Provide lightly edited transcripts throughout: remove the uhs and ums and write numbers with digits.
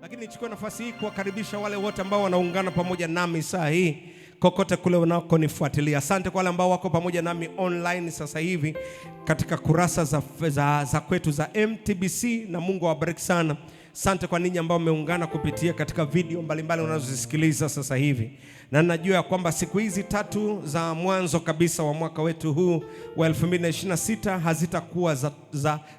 Lakini nichukue nafasi hii kuwakaribisha wale wote ambao wanaungana pamoja nami saa hii kokote kule unakonifuatilia. Asante kwa wale ambao wako pamoja nami online sasa hivi katika kurasa za kwetu za MTBC, na Mungu awabariki sana. Asante kwa ninyi ambao mmeungana kupitia katika video mbalimbali unazozisikiliza sasa hivi. Na najua ya kwamba siku hizi tatu za mwanzo kabisa wa mwaka wetu huu wa 2026 hazitakuwa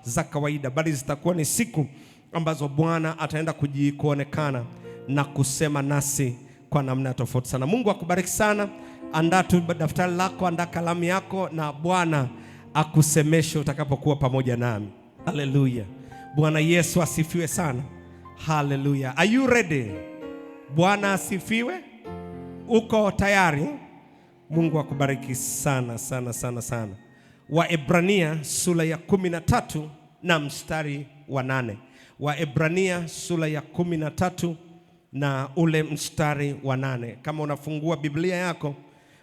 za kawaida, bali zitakuwa ni siku ambazo Bwana ataenda kuonekana na kusema nasi kwa namna tofauti sana. Mungu akubariki sana. Andaa tu daftari lako, andaa kalamu yako, na Bwana akusemeshe utakapokuwa pamoja nami. Haleluya. Bwana Yesu asifiwe sana. Haleluya. Are you ready? Bwana asifiwe. Uko tayari? Mungu akubariki sana sana sana sana. Waebrania sura ya 13 na mstari wa 8. Waebrania sura ya 13 na ule mstari wa 8. Kama unafungua Biblia yako,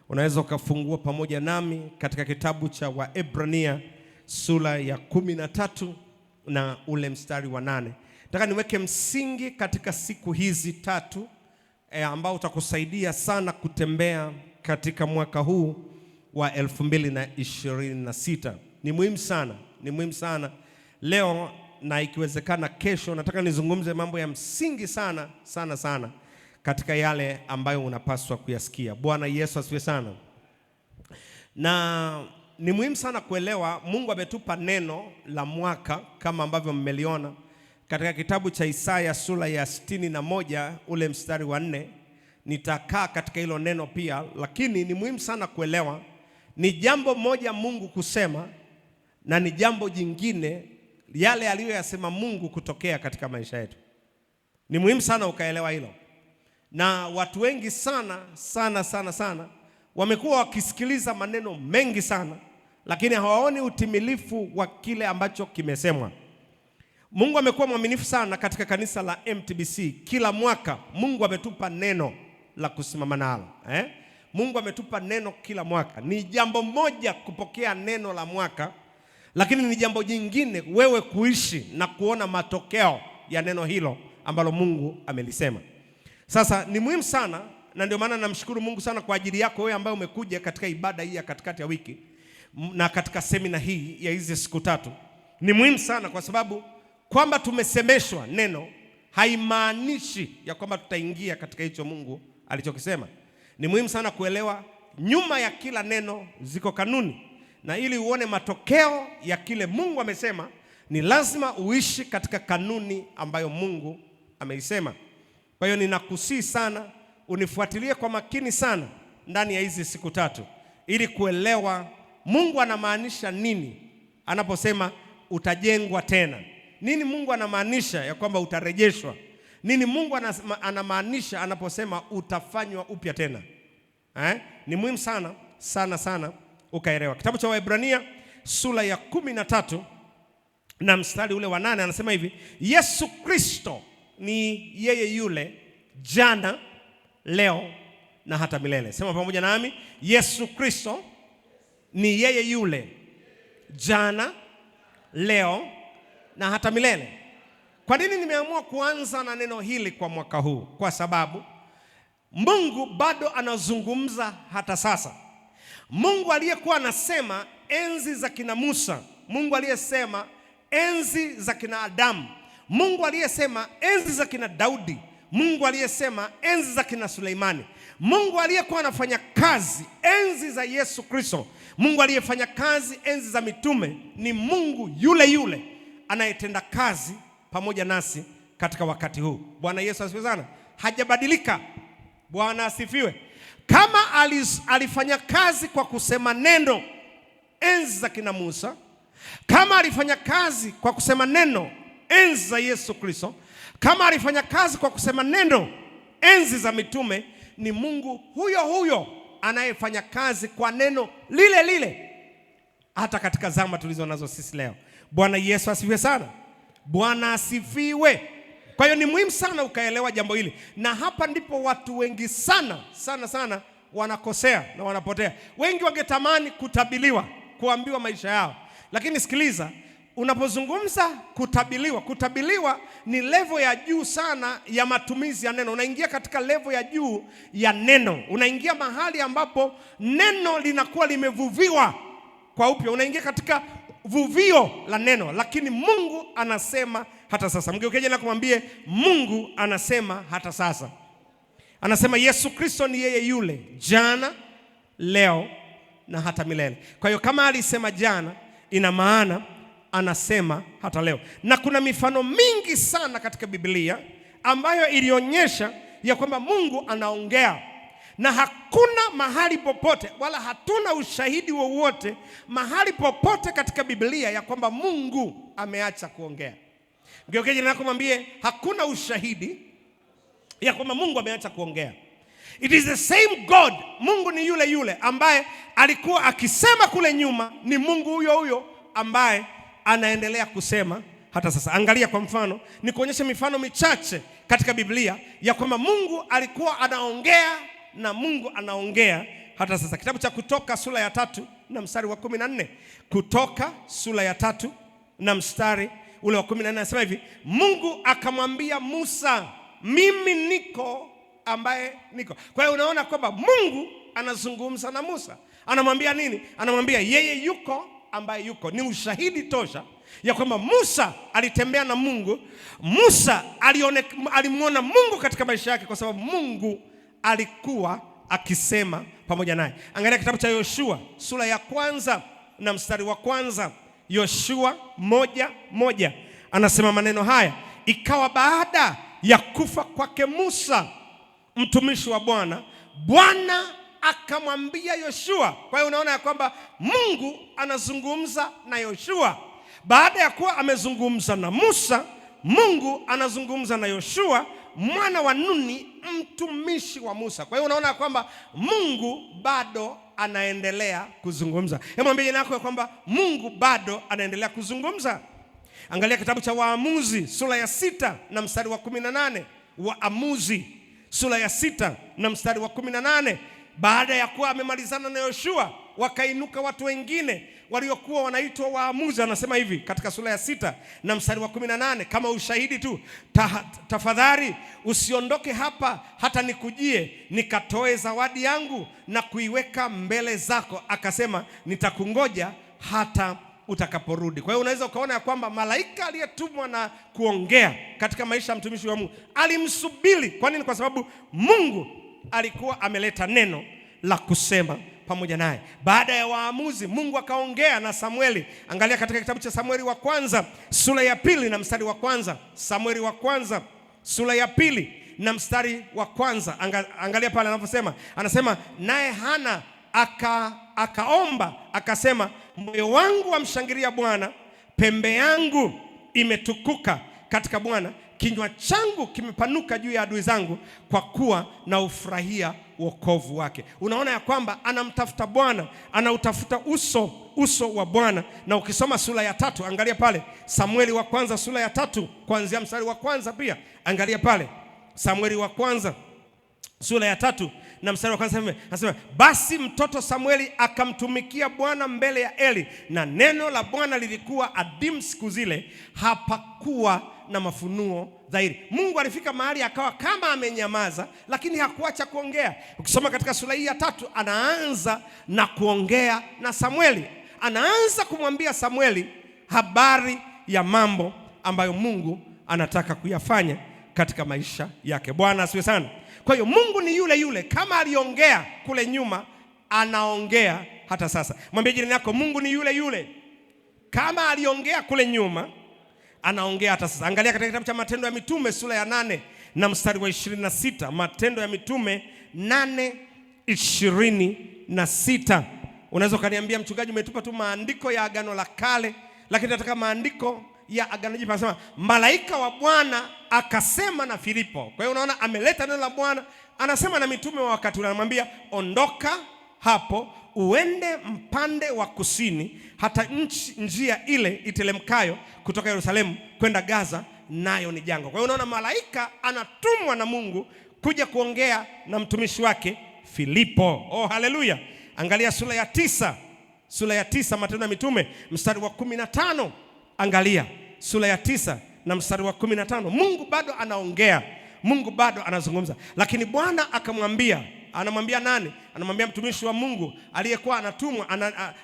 unaweza ukafungua pamoja nami katika kitabu cha Waebrania sura ya 13 na ule mstari wa 8. Nataka niweke msingi katika siku hizi tatu ambao utakusaidia sana kutembea katika mwaka huu wa 2026. Ni muhimu sana, ni muhimu sana. Leo na ikiwezekana kesho, nataka nizungumze mambo ya msingi sana sana sana katika yale ambayo unapaswa kuyasikia. Bwana Yesu asifiwe sana. Na ni muhimu sana kuelewa Mungu ametupa neno la mwaka kama ambavyo mmeliona katika kitabu cha Isaya sura ya 61 ule mstari wa 4. Nitakaa katika hilo neno pia, lakini ni muhimu sana kuelewa ni jambo moja Mungu kusema na ni jambo jingine yale aliyoyasema Mungu kutokea katika maisha yetu. Ni muhimu sana ukaelewa hilo. Na watu wengi sana wamekuwa wakisikiliza maneno mengi sana, lakini hawaoni utimilifu wa kile ambacho kimesemwa. Mungu amekuwa mwaminifu sana katika kanisa la MTBC. Kila mwaka Mungu ametupa neno la kusimama nalo. Mungu ametupa neno kila mwaka. Ni jambo moja kupokea neno la mwaka, lakini ni jambo jingine wewe kuishi na kuona matokeo ya neno hilo ambalo Mungu amelisema. Sasa ni muhimu sana, na ndio maana namshukuru Mungu sana kwa ajili yako wewe ambaye umekuja katika ibada hii ya katikati ya wiki na katika semina hii ya hizi siku tatu. Ni muhimu sana kwa sababu kwamba tumesemeshwa neno haimaanishi ya kwamba tutaingia katika hicho Mungu alichokisema. Ni muhimu sana kuelewa nyuma ya kila neno ziko kanuni, na ili uone matokeo ya kile Mungu amesema ni lazima uishi katika kanuni ambayo Mungu ameisema. Kwa hiyo ninakusihi sana unifuatilie kwa makini sana ndani ya hizi siku tatu ili kuelewa Mungu anamaanisha nini anaposema utajengwa tena. Nini Mungu anamaanisha ya kwamba utarejeshwa? Nini Mungu anamaanisha anaposema utafanywa upya tena? Ni muhimu sana sana sana ukaelewa. Kitabu cha Waebrania sura ya 13 na mstari ule wa 8 anasema hivi: Yesu Kristo ni yeye yule jana, leo na hata milele. Sema pamoja nami, Yesu Kristo ni yeye yule jana, leo na hata milele. Kwa nini nimeamua kuanza na neno hili kwa mwaka huu? Kwa sababu Mungu bado anazungumza hata sasa. Mungu aliyekuwa anasema enzi za kina Musa, Mungu aliyesema enzi za kina Adamu, Mungu aliyesema enzi za kina Daudi, Mungu aliyesema enzi za kina Suleimani, Mungu aliyekuwa anafanya kazi enzi za Yesu Kristo, Mungu aliyefanya kazi enzi za mitume, ni Mungu yule yule anayetenda kazi pamoja nasi katika wakati huu. Bwana Yesu asifiwe sana. Hajabadilika. Bwana asifiwe. Kama alifanya kazi kwa kusema neno enzi za kina Musa, kama alifanya kazi kwa kusema neno enzi za Yesu Kristo, kama alifanya kazi kwa kusema neno enzi za mitume, ni Mungu huyo huyo anayefanya kazi kwa neno lile lile hata katika zama tulizo nazo sisi leo. Bwana Yesu asifiwe sana. Bwana asifiwe. Kwa hiyo ni muhimu sana ukaelewa jambo hili, na hapa ndipo watu wengi sana wanakosea na wanapotea. Wengi wangetamani kutabiliwa, kuambiwa maisha yao, lakini sikiliza, unapozungumza kutabiliwa ni level ya juu sana ya matumizi ya neno. Unaingia katika level ya juu ya neno. Unaingia mahali ambapo neno linakuwa limevuviwa kwa upya. Unaingia katika vuvio la neno. Lakini Mungu anasema hata sasa. Mgeukeje na kumwambie Mungu anasema hata sasa. Anasema Yesu Kristo ni yeye yule jana, leo na hata milele. Kwa hiyo kama alisema jana, ina maana anasema hata leo. Na kuna mifano mingi sana katika Biblia ambayo ilionyesha ya kwamba Mungu anaongea. Na hakuna mahali popote, wala hatuna ushahidi wowote mahali popote katika Biblia ya kwamba Mungu ameacha kuongea. Ngeukeje na kumwambie hakuna ushahidi ya kwamba Mungu ameacha kuongea. It is the same God. Mungu ni yule yule ambaye alikuwa akisema kule nyuma, ni Mungu huyo huyo ambaye anaendelea kusema hata sasa. Angalia kwa mfano, ni kuonyesha mifano michache katika Biblia ya kwamba Mungu alikuwa anaongea na Mungu anaongea hata sasa. Kitabu cha Kutoka sura ya 3 na mstari wa 14. Kutoka sura ya 3 na mstari ule wa 14 anasema hivi, Mungu akamwambia Musa, mimi niko ambaye niko. Kwa hiyo unaona kwamba Mungu anazungumza na Musa. Anamwambia nini? Anamwambia yeye yuko ambaye yuko. Ni ushahidi tosha ya kwamba Musa alitembea na Mungu. Musa alimuona Mungu katika maisha yake kwa sababu Mungu alikuwa akisema pamoja naye. Angalia kitabu cha Yoshua sura ya 1 na mstari wa 1. Yoshua 1:1 anasema maneno haya, ikawa baada ya kufa kwake Musa mtumishi wa Bwana, Bwana akamwambia Yoshua. Kwa hiyo unaona ya kwamba Mungu anazungumza na Yoshua. Baada ya kuwa amezungumza na Musa, Mungu anazungumza na Yoshua mwana wa Nuni mtumishi wa Musa. Kwa hiyo unaona kwamba Mungu bado anaendelea kuzungumza. Hebu mwambie jirani yako kwamba Mungu bado anaendelea kuzungumza. Angalia kitabu cha Waamuzi sura ya 6 na mstari wa 18. Waamuzi sura ya 6 na mstari wa 18. Baada ya kuwa amemalizana na Yoshua, wakainuka watu wengine waliokuwa wanaitwa waamuzi. Anasema hivi katika sura ya 6 na mstari wa 18 kama ushahidi tu, tafadhali usiondoke hapa hata nikujie nikatoe zawadi yangu na kuiweka mbele zako. Akasema nitakungoja hata utakaporudi. Kwa hiyo unaweza ukaona ya kwamba malaika aliyetumwa na kuongea katika maisha ya mtumishi wa Mungu alimsubiri. Kwa nini? Kwa sababu Mungu alikuwa ameleta neno la kusema pamoja naye. Baada ya waamuzi, Mungu akaongea na Samueli. Angalia katika kitabu cha Samueli wa kwanza sura ya 2 na mstari wa 1. Samueli wa kwanza sura ya 2 na mstari wa 1. Angalia pale anaposema, anasema naye Hana akaomba akasema, moyo wangu wamshangilia Bwana, pembe yangu imetukuka katika Bwana, kinywa changu kimepanuka juu ya adui zangu, kwa kuwa na ufurahia wokovu wake. Unaona ya kwamba anamtafuta Bwana, anautafuta uso wa Bwana. Na ukisoma sura ya 3, angalia pale Samueli wa kwanza sura ya 3 kuanzia mstari wa 1 pia. Angalia pale Samueli wa kwanza sura ya 3 na mstari wa 1 anasema, basi mtoto Samueli akamtumikia Bwana mbele ya Eli, na neno la Bwana lilikuwa adimu siku zile, hapakuwa na mafunuo dhahiri. Mungu alifika mahali akawa kama amenyamaza, lakini hakuacha kuongea. Ukisoma katika sura hii ya 3, anaanza na kuongea na Samueli. Anaanza kumwambia Samueli habari ya mambo ambayo Mungu anataka kuyafanya katika maisha yake. Bwana asifiwe sana. Kwa hiyo Mungu ni yule yule, kama aliongea kule nyuma, anaongea hata sasa. Mwambie jirani yako, Mungu ni yule yule, kama aliongea kule nyuma, anaongea hata sasa. Angalia katika kitabu cha Matendo ya Mitume sura ya 8 na mstari wa 26. Matendo ya Mitume 8:26. Unaweza kaniambia mchungaji, umetupa tu maandiko ya Agano la Kale, lakini nataka maandiko ya Agano Jipya. Anasema malaika wa Bwana akasema na Filipo. Kwa hiyo unaona ameleta neno la Bwana, anasema na mitume wa wakati ule, anamwambia ondoka hapo uende mpande wa kusini hata njia ile itelemkayo kutoka Yerusalemu kwenda Gaza, nayo ni jangwa. Kwa hiyo unaona malaika anatumwa na Mungu kuja kuongea na mtumishi wake Filipo. Oh, haleluya. Angalia sura ya 9 Matendo ya Mitume mstari wa 15. Angalia sura ya 9 na mstari wa 15. Mungu bado anaongea, Mungu bado anazungumza, lakini Bwana akamwambia, anamwambia nani? Anamwambia mtumishi wa Mungu aliyekuwa anatumwa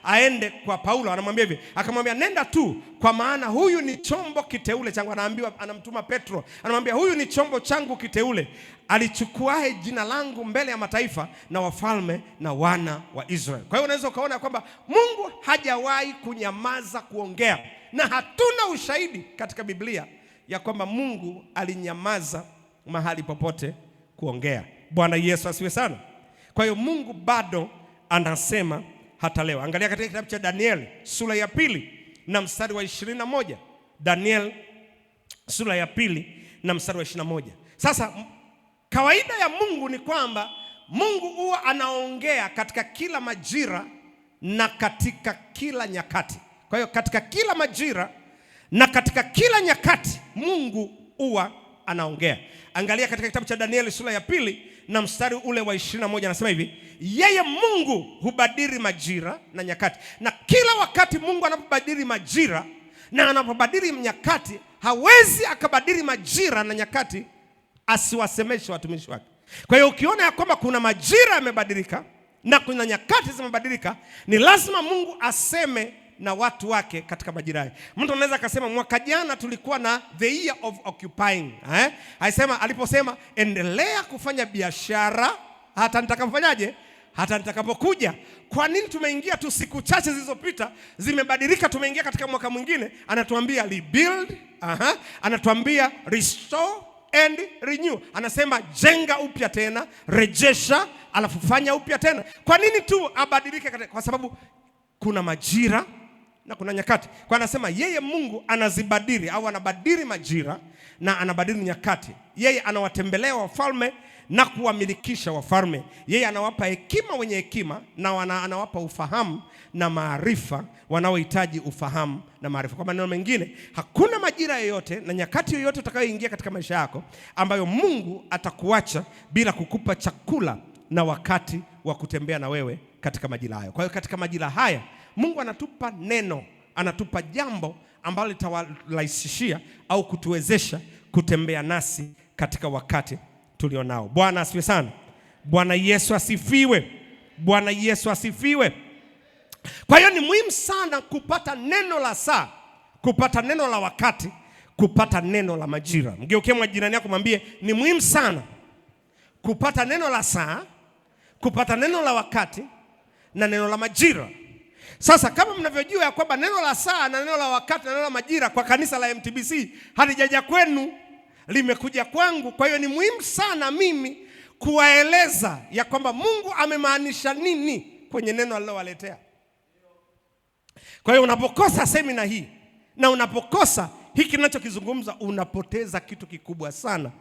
aende kwa Paulo. Anamwambia hivi, akamwambia nenda tu, kwa maana huyu ni chombo kiteule changu. Anaambiwa, anamtuma Petro, anamwambia huyu ni chombo changu kiteule, alichukuae jina langu mbele ya mataifa na wafalme na wana wa Israeli. Kwa hiyo unaweza ukaona kwamba Mungu hajawahi kunyamaza kuongea, na hatuna ushahidi katika Biblia ya kwamba Mungu alinyamaza mahali popote kuongea. Bwana Yesu asiwe sana. Kwa hiyo Mungu bado anasema hata leo. Angalia katika kitabu cha Daniel sura ya 2 na mstari wa 21. Daniel sura ya 2 na mstari wa 21. Sasa kawaida ya Mungu ni kwamba Mungu huwa anaongea katika kila majira na katika kila nyakati. Kwa hiyo katika kila majira na katika kila nyakati Mungu huwa anaongea. Angalia katika kitabu cha Danieli sura ya 2 na mstari ule wa 21, anasema hivi, yeye Mungu hubadili majira na nyakati. Na kila wakati Mungu anapobadili majira na anapobadili nyakati, hawezi akabadili majira na nyakati asiwasemeshe watumishi wake. Kwa hiyo ukiona ya kwamba kuna majira yamebadilika na kuna nyakati zimebadilika, ni lazima Mungu aseme na watu wake katika majira haya. Mtu anaweza akasema mwaka jana tulikuwa na the year of occupying. Haisema, aliposema endelea kufanya biashara hata nitakapofanyaje? Hata nitakapokuja. Kwa nini tumeingia tu siku chache zilizopita zimebadilika, tumeingia katika mwaka mwingine? Anatuambia rebuild, anatuambia restore and renew. Anasema jenga upya tena, rejesha, alafu fanya upya tena. Kwa nini tu abadilike? Kwa sababu kuna majira na kuna nyakati. Kwa anasema yeye Mungu anazibadili au anabadili majira na anabadili nyakati. Yeye anawatembelea wafalme na kuwamilikisha wafalme. Yeye anawapa hekima wenye hekima na anawapa ufahamu na maarifa wanaohitaji ufahamu na maarifa. Kwa maneno mengine, hakuna majira yoyote na nyakati yoyote utakayoingia katika maisha yako ambayo Mungu atakuacha bila kukupa chakula na wakati wa kutembea na wewe katika majira hayo. Kwa hiyo katika majira haya Mungu anatupa neno, anatupa jambo ambalo litawarahisishia au kutuwezesha kutembea nasi katika wakati tulionao. Bwana asifiwe sana. Bwana Yesu asifiwe. Bwana Yesu asifiwe. Kwa hiyo ni muhimu sana kupata neno la saa, kupata neno la wakati, kupata neno la majira. Mgeukie mwajirani yako mwambie ni muhimu sana kupata neno la saa, kupata neno la wakati na neno la majira. Sasa kama mnavyojua ya kwamba neno la saa na neno la wakati na neno la majira kwa kanisa la MTBC halijaja kwenu, limekuja kwangu. Kwa hiyo ni muhimu sana mimi kuwaeleza ya kwamba Mungu amemaanisha nini kwenye neno alilowaletea. Kwa hiyo unapokosa semina hii na unapokosa hiki ninachokizungumza, unapoteza kitu kikubwa sana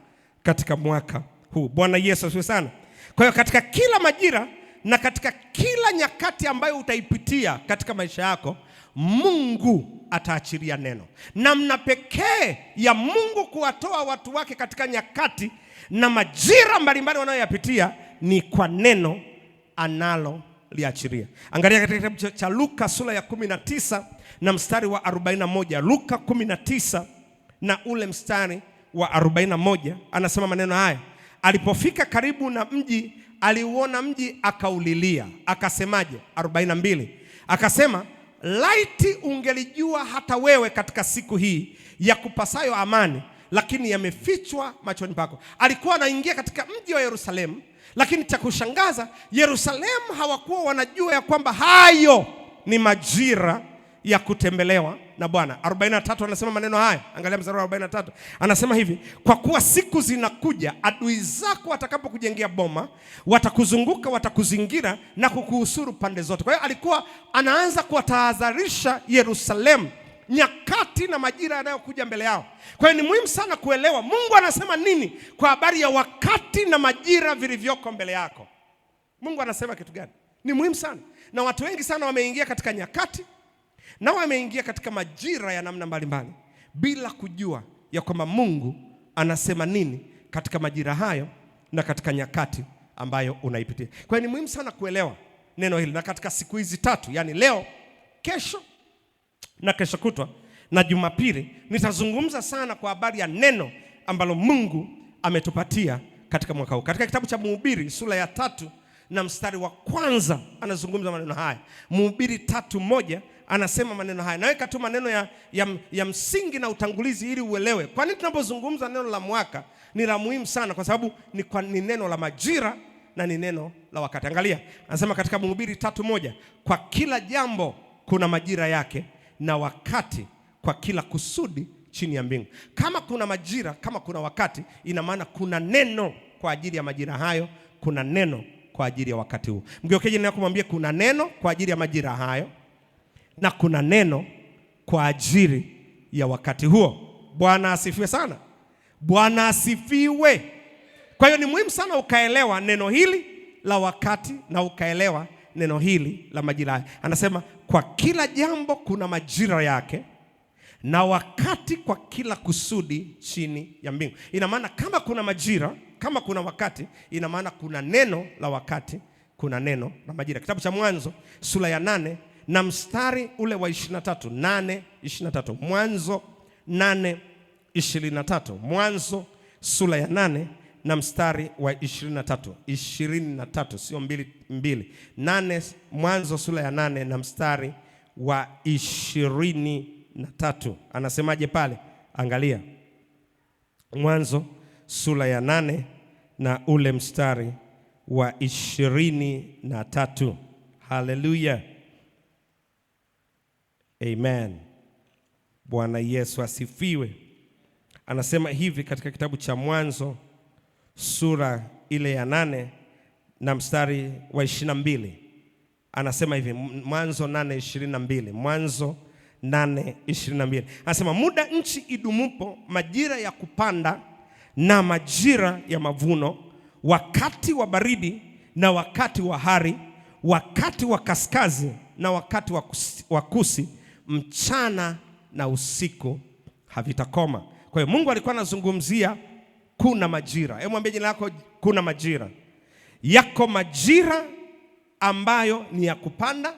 katika mwaka huu. Bwana Yesu asifiwe sana. Kwa hiyo katika kila majira na katika kila nyakati ambayo utaipitia katika maisha yako, Mungu ataachilia neno. Namna pekee ya Mungu kuwatoa watu wake katika nyakati na majira mbalimbali wanayoyapitia ni kwa neno analoliachilia. Angalia katika kitabu cha Luka sura ya 19 na mstari wa 41. Luka 19 na ule mstari wa 41 anasema maneno haya. Alipofika karibu na mji, aliuona mji akaulilia. Akasemaje? 42. Akasema, laiti ungelijua hata wewe katika siku hii ya kupasayo amani, lakini yamefichwa machoni pako. Alikuwa anaingia katika mji wa Yerusalemu, lakini cha kushangaza, Yerusalemu hawakuwa wanajua ya kwamba hayo ni majira ya kutembelewa na Bwana. 43 anasema maneno haya. Angalia mstari wa 43. Anasema hivi, kwa kuwa siku zinakuja adui zako watakapokujengea boma, watakuzunguka, watakuzingira na kukuhusuru pande zote. Kwa hiyo alikuwa anaanza kuwatahadharisha Yerusalemu nyakati na majira yanayokuja mbele yao. Kwa hiyo ni muhimu sana kuelewa Mungu anasema nini kwa habari ya wakati na majira vilivyoko mbele yako. Mungu anasema kitu gani? Ni muhimu sana. Na watu wengi sana wameingia katika nyakati na wameingia katika majira ya namna mbalimbali bila kujua ya kwamba Mungu anasema nini katika majira hayo na katika nyakati ambayo unaipitia. Kwa hiyo ni muhimu sana kuelewa neno hili. Na katika siku hizi tatu, yani leo, kesho na kesho kutwa, na Jumapili nitazungumza sana kwa habari ya neno ambalo Mungu ametupatia katika mwaka huu. Katika kitabu cha Mhubiri sura ya 3 na mstari wa kwanza anazungumza maneno haya. Mhubiri 3:1 anasema maneno haya. Naweka tu maneno ya msingi na utangulizi ili uelewe. Kwa nini tunapozungumza neno la mwaka ni la muhimu sana? Kwa sababu ni neno la majira na ni neno la wakati. Angalia, anasema katika Mhubiri 3:1, kwa kila jambo kuna majira yake na wakati kwa kila kusudi chini ya mbingu. Kama kuna majira, kama kuna wakati, ina maana kuna neno kwa ajili ya majira hayo, kuna neno kwa ajili ya wakati huu. Mgeukeje na kumwambia kuna neno kwa ajili ya majira hayo na kuna neno kwa ajili ya wakati huo. Bwana asifiwe sana. Bwana asifiwe. Kwa hiyo ni muhimu sana ukaelewa neno hili la wakati na ukaelewa neno hili la majira. Anasema kwa kila jambo kuna majira yake na wakati kwa kila kusudi chini ya mbingu. Ina maana kama kuna majira, kama kuna wakati, ina maana kuna neno la wakati, kuna neno la majira. Kitabu cha Mwanzo sura ya 8 na mstari ule wa 23, 8:23. Mwanzo 8:23. Mwanzo sura ya 8 na mstari wa 23. 23 sio 2. 8, Mwanzo sura ya 8 na mstari wa 23. Anasemaje pale? Angalia. Mwanzo sura ya 8 na ule mstari wa 23. Haleluya. Amen. Bwana Yesu asifiwe. Anasema hivi katika kitabu cha Mwanzo sura ile ya 8 na mstari wa 22. Anasema hivi, Mwanzo 8:22. Mwanzo 8:22. Anasema muda nchi idumupo, majira ya kupanda na majira ya mavuno, wakati wa baridi na wakati wa hari, wakati wa kaskazi na wakati wa kusi, mchana na usiku havitakoma. Kwa hiyo Mungu alikuwa anazungumzia kuna majira. Hebu mwambie jina lako, kuna majira. Yako majira ambayo ni ya kupanda,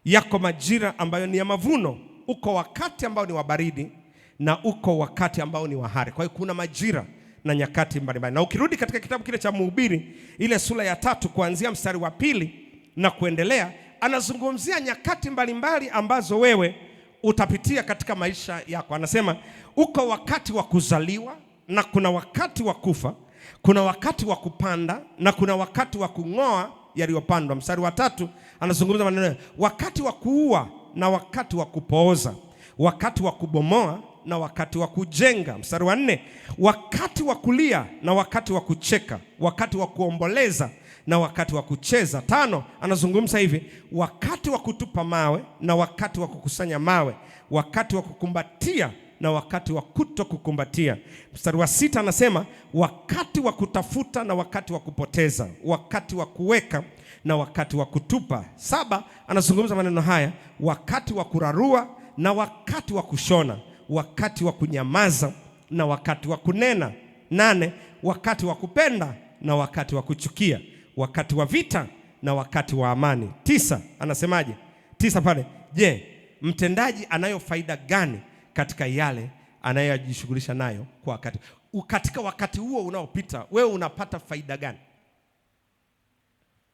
yako majira ambayo ni ya mavuno. Uko wakati ambao ni wa baridi na uko wakati ambao ni wa hari. Kwa hiyo kuna majira na nyakati mbalimbali. Na ukirudi katika kitabu kile cha Mhubiri ile sura ya 3 kuanzia mstari wa 2 na kuendelea, anazungumzia nyakati mbalimbali ambazo wewe utapitia katika maisha yako. Anasema uko wakati wa kuzaliwa na kuna wakati wa kufa, kuna wakati wa kupanda na kuna wakati wa kung'oa yaliyopandwa. Mstari wa 3 anazungumza maneno, wakati wa kuua na wakati wa kupooza, wakati wa kubomoa na wakati wa kujenga. Mstari wa 4, wakati wa kulia na wakati wa kucheka, wakati wa kuomboleza na wakati wa kucheza. 5, anazungumza hivi, wakati wa kutupa mawe na wakati wa kukusanya mawe, wakati wa kukumbatia na wakati wa kutokukumbatia. Mstari wa 6 anasema wakati wa kutafuta na wakati wa kupoteza, wakati wa kuweka na wakati wa kutupa. 7, anazungumza maneno haya, wakati wa kurarua na wakati wa kushona, wakati wa kunyamaza na wakati wa kunena. 8, wakati wa kupenda na wakati wa kuchukia, wakati wa vita na wakati wa amani. 9, anasemaje? 9 pale, je, mtendaji anayo faida gani katika yale anayojishughulisha nayo kwa wakati? Katika wakati huo unaopita, wewe unapata faida gani?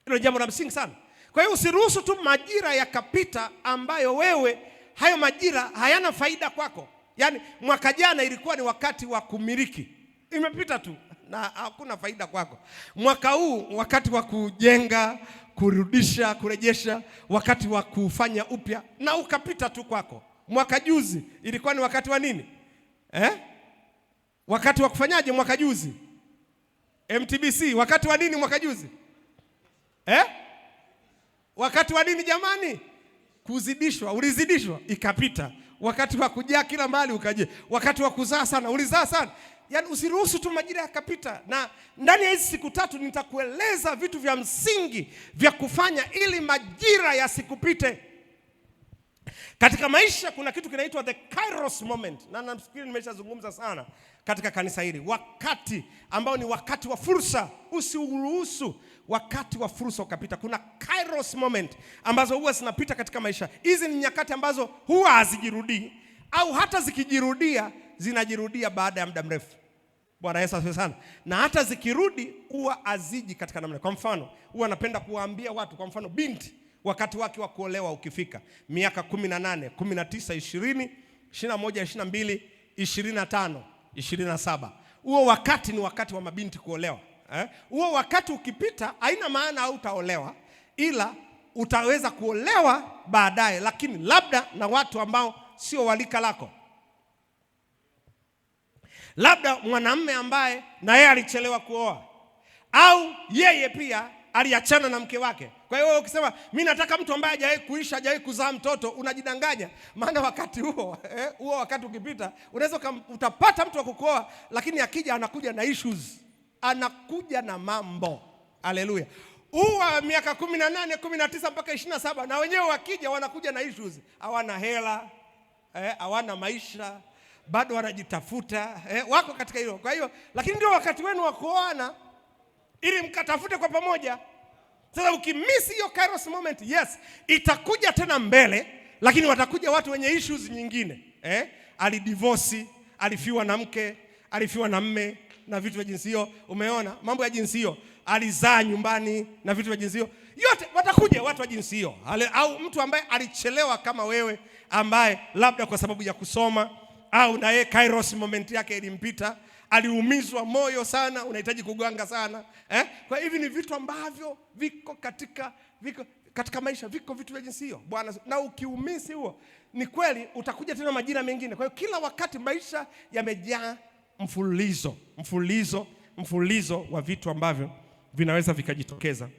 Hilo jambo la msingi sana. Kwa hiyo usiruhusu tu majira yakapita ambayo wewe hayo majira hayana faida kwako. Yaani mwaka jana ilikuwa ni wakati wa kumiliki, imepita tu na hakuna faida kwako. Mwaka huu wakati wa kujenga, kurudisha, kurejesha, wakati wa kufanya upya, na ukapita tu kwako. Mwaka juzi ilikuwa ni wakati wa nini? Wakati wa kufanyaje mwaka juzi? MTBC, wakati wa nini mwaka juzi? Wakati wa nini jamani? Kuzidishwa, ulizidishwa, ikapita. Wakati wa kujaa kila mahali ukaje. Wakati wa kuzaa sana, ulizaa sana. Yaani usiruhusu tu majira yakapita. Na ndani ya hizi siku 3 nitakueleza vitu vya msingi vya kufanya ili majira yasikupite. Katika maisha kuna kitu kinaitwa the Kairos moment. Na nafikiri nimeshazungumza sana katika kanisa hili. Wakati ambao ni wakati wa fursa. Usiruhusu wakati wa fursa ukapita. Kuna Kairos moment ambazo huwa zinapita katika maisha. Hizi ni nyakati ambazo huwa hazijirudii, au hata zikijirudia zinajirudia baada ya muda mrefu. Bwana Yesu asifiwe sana. Na hata zikirudi huwa aziji katika namna. Kwa mfano, huwa napenda kuwaambia watu, kwa mfano binti wakati wake wa kuolewa ukifika, miaka 18, 19, 20, 21, 22, 25, 27. Huo wakati ni wakati wa mabinti kuolewa. Huo wakati ukipita haina maana hautaolewa, ila utaweza kuolewa baadaye, lakini labda na watu ambao sio walika lako. Labda mwanamume ambaye na yeye alichelewa kuoa, au yeye pia aliachana na mke wake. Kwa hiyo ukisema mimi nataka mtu ambaye hajawahi kuisha, hajawahi kuzaa mtoto, unajidanganya. Maana wakati huo wakati ukipita, unaweza utapata mtu wa kukuoa, lakini akija anakuja na issues, anakuja na mambo. Haleluya. Huwa miaka 18, 19 mpaka 27, na wenyewe wakija wanakuja na issues. Hawana hela, hawana maisha, bado wanajitafuta, wako katika hilo. Kwa hiyo lakini ndio wakati wenu wa kuoana ili mkatafute kwa pamoja. Sasa ukimiss hiyo kairos moment, yes, itakuja tena mbele, lakini watakuja watu wenye issues nyingine. Alidivorce, alifiwa na mke, alifiwa na mme na vitu vya jinsi hiyo. Umeona mambo ya jinsi hiyo, alizaa nyumbani na vitu vya jinsi hiyo. Yote watakuja watu wa jinsi hiyo. Au mtu ambaye alichelewa kama wewe, ambaye labda kwa sababu ya kusoma, au na yeye kairos moment yake ilimpita, aliumizwa moyo sana, unahitaji kuganga sana. Kwa hivi ni vitu ambavyo viko katika maisha, viko vitu vya jinsi hiyo. Bwana, na ukiumisi huo, ni kweli utakuja tena majira mengine. Kwa hiyo kila wakati maisha yamejaa mfululizo wa vitu ambavyo vinaweza vikajitokeza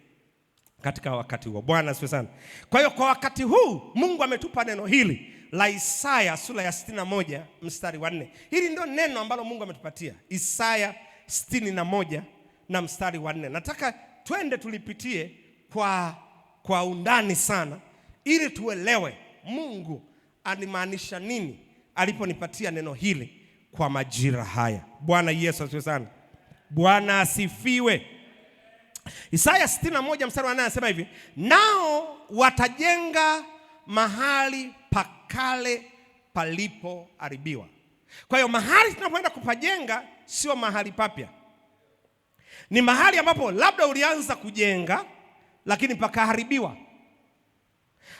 katika wakati huo. Bwana asifiwe sana. Kwa hiyo kwa wakati huu Mungu ametupa neno hili la Isaya sura ya 61 mstari wa 4. Hili ndio neno ambalo Mungu ametupatia. Isaya 61 na mstari wa 4. Nataka twende tulipitie kwa undani sana ili tuelewe Mungu alimaanisha nini aliponipatia neno hili kwa majira haya. Bwana Yesu asifiwe sana. Bwana asifiwe. Isaya 61 mstari wa 4 anasema hivi: nao watajenga mahali pakale palipoharibiwa. Kwa hiyo mahali tunapoenda kupajenga sio mahali papya. Ni mahali ambapo labda ulianza kujenga lakini pakaharibiwa.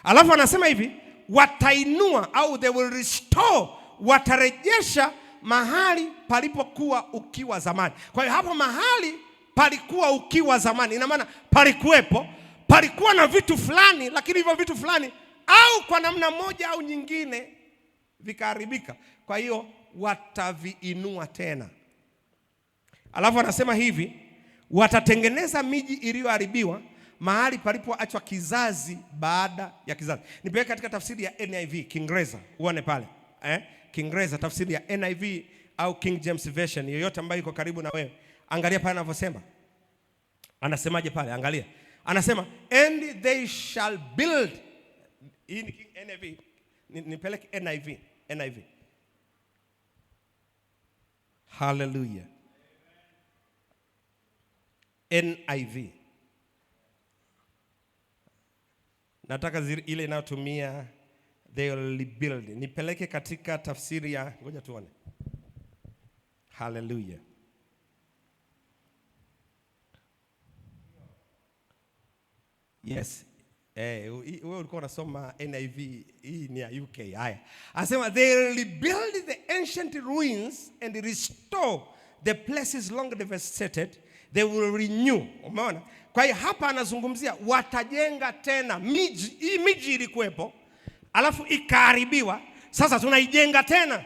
Alafu anasema hivi, watainua au they will restore, watarejesha mahali palipokuwa ukiwa zamani. Kwa hiyo hapo mahali palikuwa ukiwa zamani, ina maana palikuwa na vitu fulani, lakini hivyo vitu fulani au kwa namna moja au nyingine vikaharibika. Kwa hiyo wataviinua tena. Alafu anasema hivi, watatengeneza miji iliyoharibiwa, mahali palipoachwa kizazi baada ya kizazi. Nipeleke katika tafsiri ya NIV Kiingereza uone pale. Kiingereza tafsiri ya NIV au King James Version, yoyote ambayo iko karibu na wewe. Angalia pale anavyosema. Anasemaje pale? Angalia. Anasema and they shall build. Hii ni NIV. Nipeleke NIV. Hallelujah. NIV. Nataka ile inayotumia they will rebuild. Nipeleke katika tafsiri ya, ngoja tuone. Hallelujah. Yes. Wewe ulikuwa unasoma NIV, hii ni ya UK. Haya. Anasema they will rebuild the ancient ruins and restore the places long devastated. They will renew. Umeona? Kwa hiyo hapa anazungumzia watajenga tena miji. Hii miji ilikuwepo, alafu ikaharibiwa. Sasa tunaijenga tena.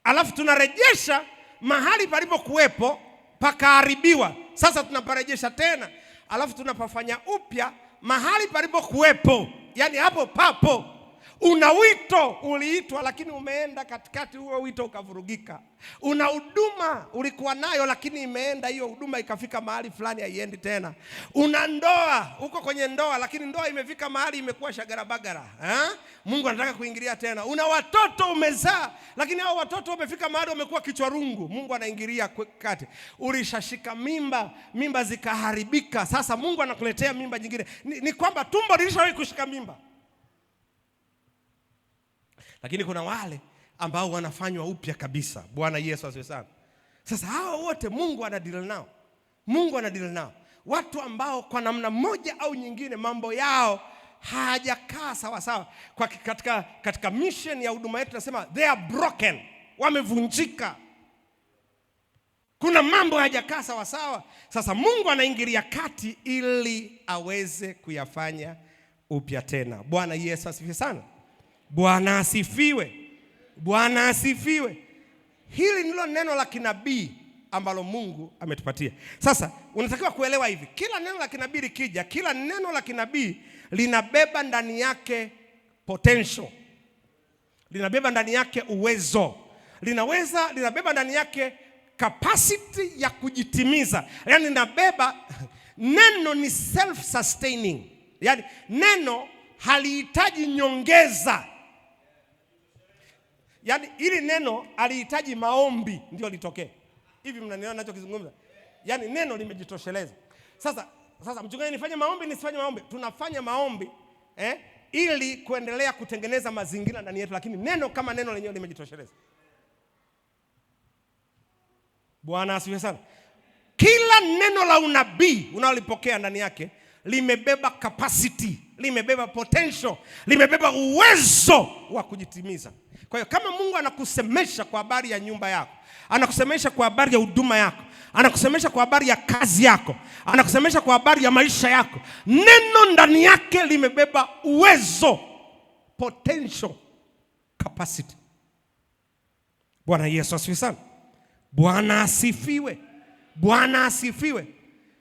Alafu tunarejesha mahali palipokuwepo pakaharibiwa. Sasa tunaparejesha tena. Alafu tunapafanya upya mahali palipokuwepo. Yaani hapo papo. Una wito uliitwa, lakini umeenda katikati huo wito ukavurugika. Una huduma ulikuwa nayo, lakini imeenda hiyo huduma ikafika mahali fulani haiendi tena. Una ndoa, uko kwenye ndoa, lakini ndoa imefika mahali imekuwa shagarabagara. Mungu anataka kuingilia tena. Una watoto umezaa, lakini hao watoto wamefika mahali wamekuwa kichwa rungu. Mungu anaingilia kati. Ulishashika mimba zikaharibika. Sasa Mungu anakuletea mimba nyingine. Ni kwamba tumbo lilishawahi kushika mimba. Lakini kuna wale ambao wanafanywa upya kabisa. Bwana Yesu asifiwe sana. Sasa hao wote Mungu anadeal nao. Mungu anadeal nao. Watu ambao kwa namna moja au nyingine mambo yao hayajakaa sawa sawa. Kwa katika mission ya huduma yetu tunasema they are broken. Wamevunjika. Kuna mambo hayajakaa sawa sawa. Sasa Mungu anaingilia kati ili aweze kuyafanya upya tena. Bwana Yesu asifiwe sana. Bwana asifiwe. Bwana asifiwe. Hili ndilo neno la kinabii ambalo Mungu ametupatia. Sasa unatakiwa kuelewa hivi, kila neno la kinabii likija, kila neno la kinabii linabeba ndani yake potential. Linabeba ndani yake uwezo. Linabeba ndani yake capacity ya kujitimiza. Yaani linabeba, neno ni self sustaining. Yaani neno halihitaji nyongeza. Yaani ili neno alihitaji maombi ndio litokee. Hivi mnaniona ninachokizungumza? Yaani neno limejitosheleza. Sasa mchungaji, nifanye maombi nisifanye maombi? Tunafanya maombi ili kuendelea kutengeneza mazingira ndani yetu, lakini neno kama neno lenyewe limejitosheleza. Bwana asifiwe sana. Kila neno la unabii unalolipokea ndani yake limebeba capacity, limebeba potential, limebeba uwezo wa kujitimiza. Kwa hiyo kama Mungu anakusemesha kwa habari ya nyumba yako, anakusemesha kwa habari ya huduma yako, anakusemesha kwa habari ya kazi yako, anakusemesha kwa habari ya maisha yako, neno ndani yake limebeba uwezo, potential, capacity. Bwana Yesu asifiwe sana. Bwana asifiwe. Bwana asifiwe.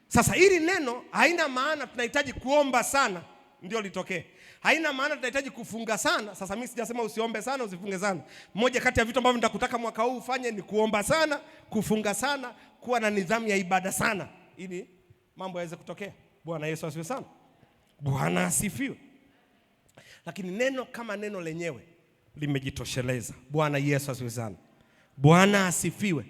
Sasa hili neno haina maana tunahitaji kuomba sana ndio litokee. Haina maana tunahitaji kufunga sana. Sasa mimi sijasema usiombe sana, usifunge sana. Mmoja kati ya vitu ambavyo nitakutaka mwaka huu ufanye ni kuomba sana, kufunga sana, kuwa na nidhamu ya ibada sana ili mambo yaweze kutokea. Bwana Yesu asifiwe sana. Bwana asifiwe. Lakini neno kama neno lenyewe limejitosheleza. Bwana Yesu asifiwe sana. Bwana asifiwe.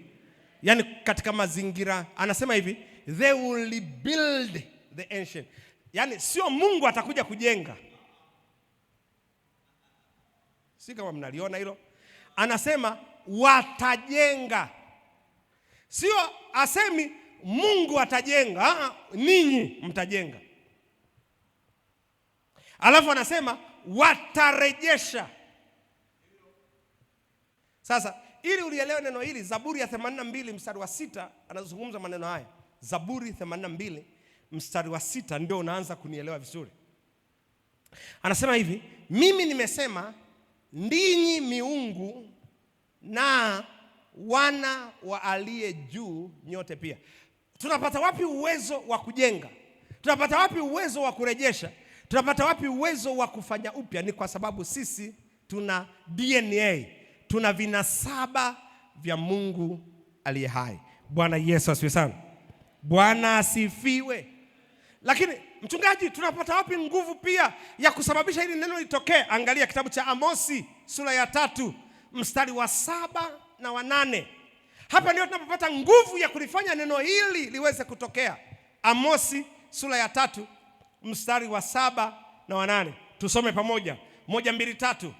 Yaani katika mazingira anasema hivi, they will rebuild the ancient. Yaani sio Mungu atakuja kujenga. Si kama mnaliona hilo? Anasema watajenga. Sio asemi Mungu atajenga, ninyi mtajenga. Alafu anasema watarejesha. Sasa ili ulielewe neno hili, Zaburi ya 82 mstari wa 6 anazungumza maneno haya. Zaburi 82 mstari wa 6 ndio unaanza kunielewa vizuri. Anasema hivi, mimi nimesema ndinyi miungu na wana wa aliye juu nyote pia. Tunapata wapi uwezo wa kujenga? Tunapata wapi uwezo wa kurejesha? Tunapata wapi uwezo wa kufanya upya? Ni kwa sababu sisi tuna DNA, tuna vinasaba vya Mungu aliye hai. Bwana Yesu asifiwe sana. Bwana asifiwe. Lakini mchungaji, tunapata wapi nguvu pia ya kusababisha hili neno litokee? Angalia kitabu cha Amosi sura ya 3 mstari wa 7 na wa 8. Hapa ndio tunapopata nguvu ya kulifanya neno hili liweze kutokea. Amosi sura ya 3 mstari wa 7 na wa 8. Tusome pamoja. 1, 2, 3.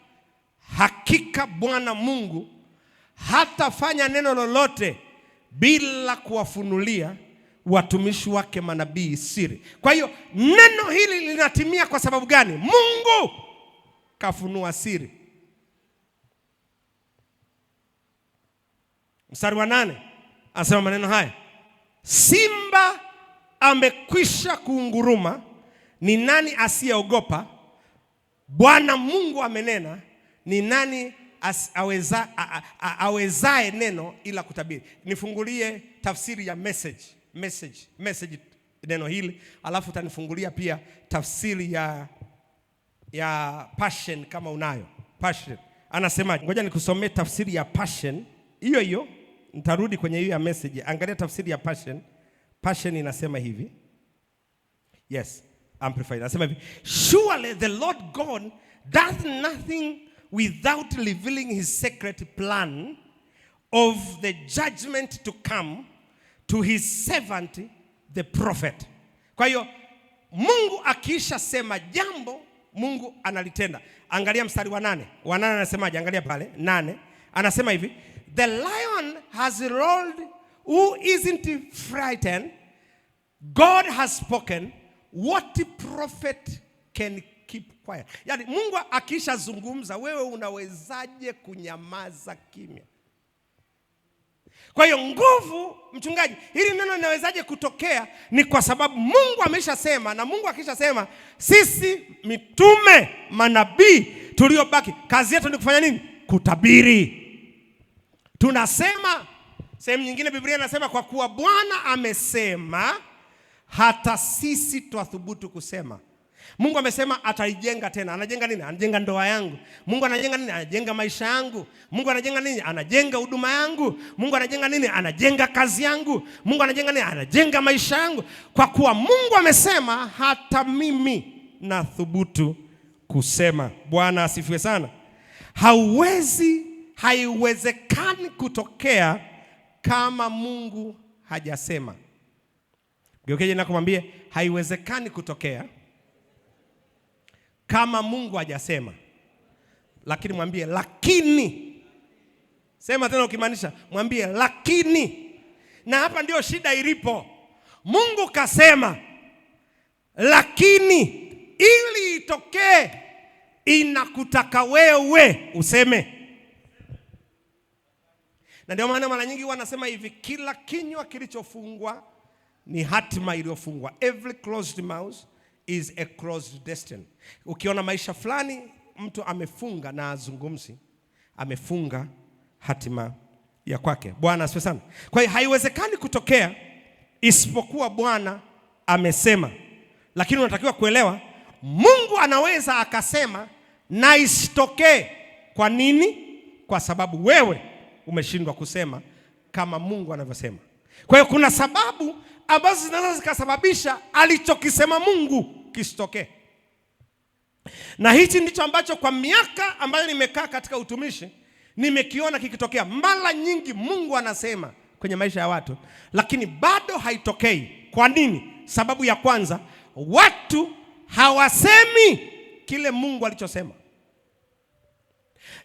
Hakika Bwana Mungu hatafanya neno lolote bila kuwafunulia watumishi wake manabii siri. Kwa hiyo neno hili linatimia kwa sababu gani? Mungu kafunua siri. Mstari wa 8 anasema maneno haya, simba amekwisha kuunguruma, ni nani asiyeogopa? Bwana Mungu amenena, ni nani awezaye neno ila kutabiri? Nifungulie tafsiri ya message neno hili, alafu utanifungulia pia tafsiri ya passion kama unayo. Passion anasema, ngoja nikusomee tafsiri ya passion. Hiyo nitarudi kwenye hiyo ya message. Angalia tafsiri ya passion. Passion inasema hivi. Yes, amplified. Anasema hivi, surely the Lord God does nothing without revealing his secret plan of the judgment to come to his servant the prophet. Kwa hiyo Mungu akiisha sema jambo, Mungu analitenda. Angalia mstari wa 8. Wa 8 anasemaje? Angalia pale 8. Anasema hivi, the lion has roared, who isn't frightened? God has spoken, what prophet can keep quiet? Yaani Mungu akishazungumza, wewe unawezaje kunyamaza kimya? Kwa hiyo nguvu, mchungaji, hili neno linawezaje kutokea? Ni kwa sababu Mungu ameshasema, na Mungu akishasema, sisi mitume, manabii tuliobaki, kazi yetu ni kufanya nini? Kutabiri. Tunasema, sehemu nyingine Biblia inasema, kwa kuwa Bwana amesema, hata sisi twathubutu kusema. Mungu amesema ataijenga tena. Anajenga nini? Anajenga ndoa yangu. Mungu anajenga nini? Anajenga maisha yangu. Mungu anajenga nini? Anajenga huduma yangu. Mungu anajenga nini? Anajenga kazi yangu. Mungu anajenga nini? Anajenga maisha yangu. Kwa kuwa Mungu amesema, hata mimi nathubutu kusema. Bwana asifiwe sana. Haiwezekani kutokea kama Mungu hajasema. Geukeje na kumwambie, haiwezekani kutokea kama Mungu hajasema. Lakini mwambie lakini. Sema tena ukimaanisha, mwambie lakini. Na hapa ndio shida ilipo. Mungu kasema, lakini ili itokee inakutaka wewe useme. Na ndio maana mara nyingi wanasema hivi, kila kinywa kilichofungwa ni hatima iliyofungwa. Every closed mouth is a closed destiny. Ukiona maisha fulani mtu amefunga na azungumzi, amefunga hatima ya kwake. Bwana asifiwe sana. Kwa hiyo haiwezekani kutokea isipokuwa Bwana amesema. Lakini unatakiwa kuelewa, Mungu anaweza akasema na isitokee. Kwa nini? Kwa sababu wewe umeshindwa kusema kama Mungu anavyosema. Kwa hiyo kuna sababu ambazo zinaweza zikasababisha alichokisema Mungu kisitokee. Na hichi ndicho ambacho kwa miaka ambayo nimekaa katika utumishi nimekiona kikitokea. Mara nyingi Mungu anasema kwenye maisha ya watu, lakini bado haitokei. Kwa nini? Sababu ya kwanza, watu hawasemi kile Mungu alichosema.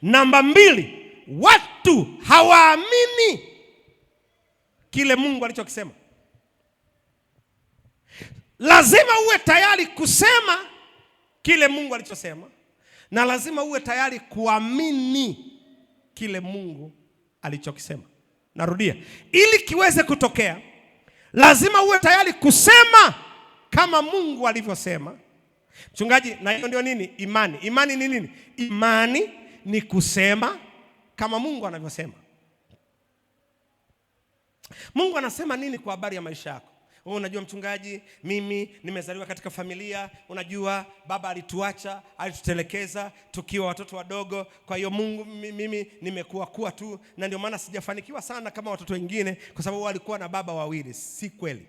Namba 2, watu hawaamini kile Mungu alichokisema. Lazima uwe tayari kusema kile Mungu alichosema, na lazima uwe tayari kuamini kile Mungu alichokisema. Narudia, ili kiweze kutokea, lazima uwe tayari kusema kama Mungu alivyosema. Mchungaji, na hiyo ndio nini? Imani. Imani ni nini? Imani ni kusema kama Mungu anavyosema. Mungu anasema nini kwa habari ya maisha yako? Unajua mchungaji, mimi nimezaliwa katika familia, unajua baba alituacha, alitutelekeza tukiwa watoto wadogo. Kwa hiyo Mungu, mimi nimekuwa tu, na ndio maana sijafanikiwa sana kama watoto wengine, kwa sababu walikuwa na baba wawili. Si kweli.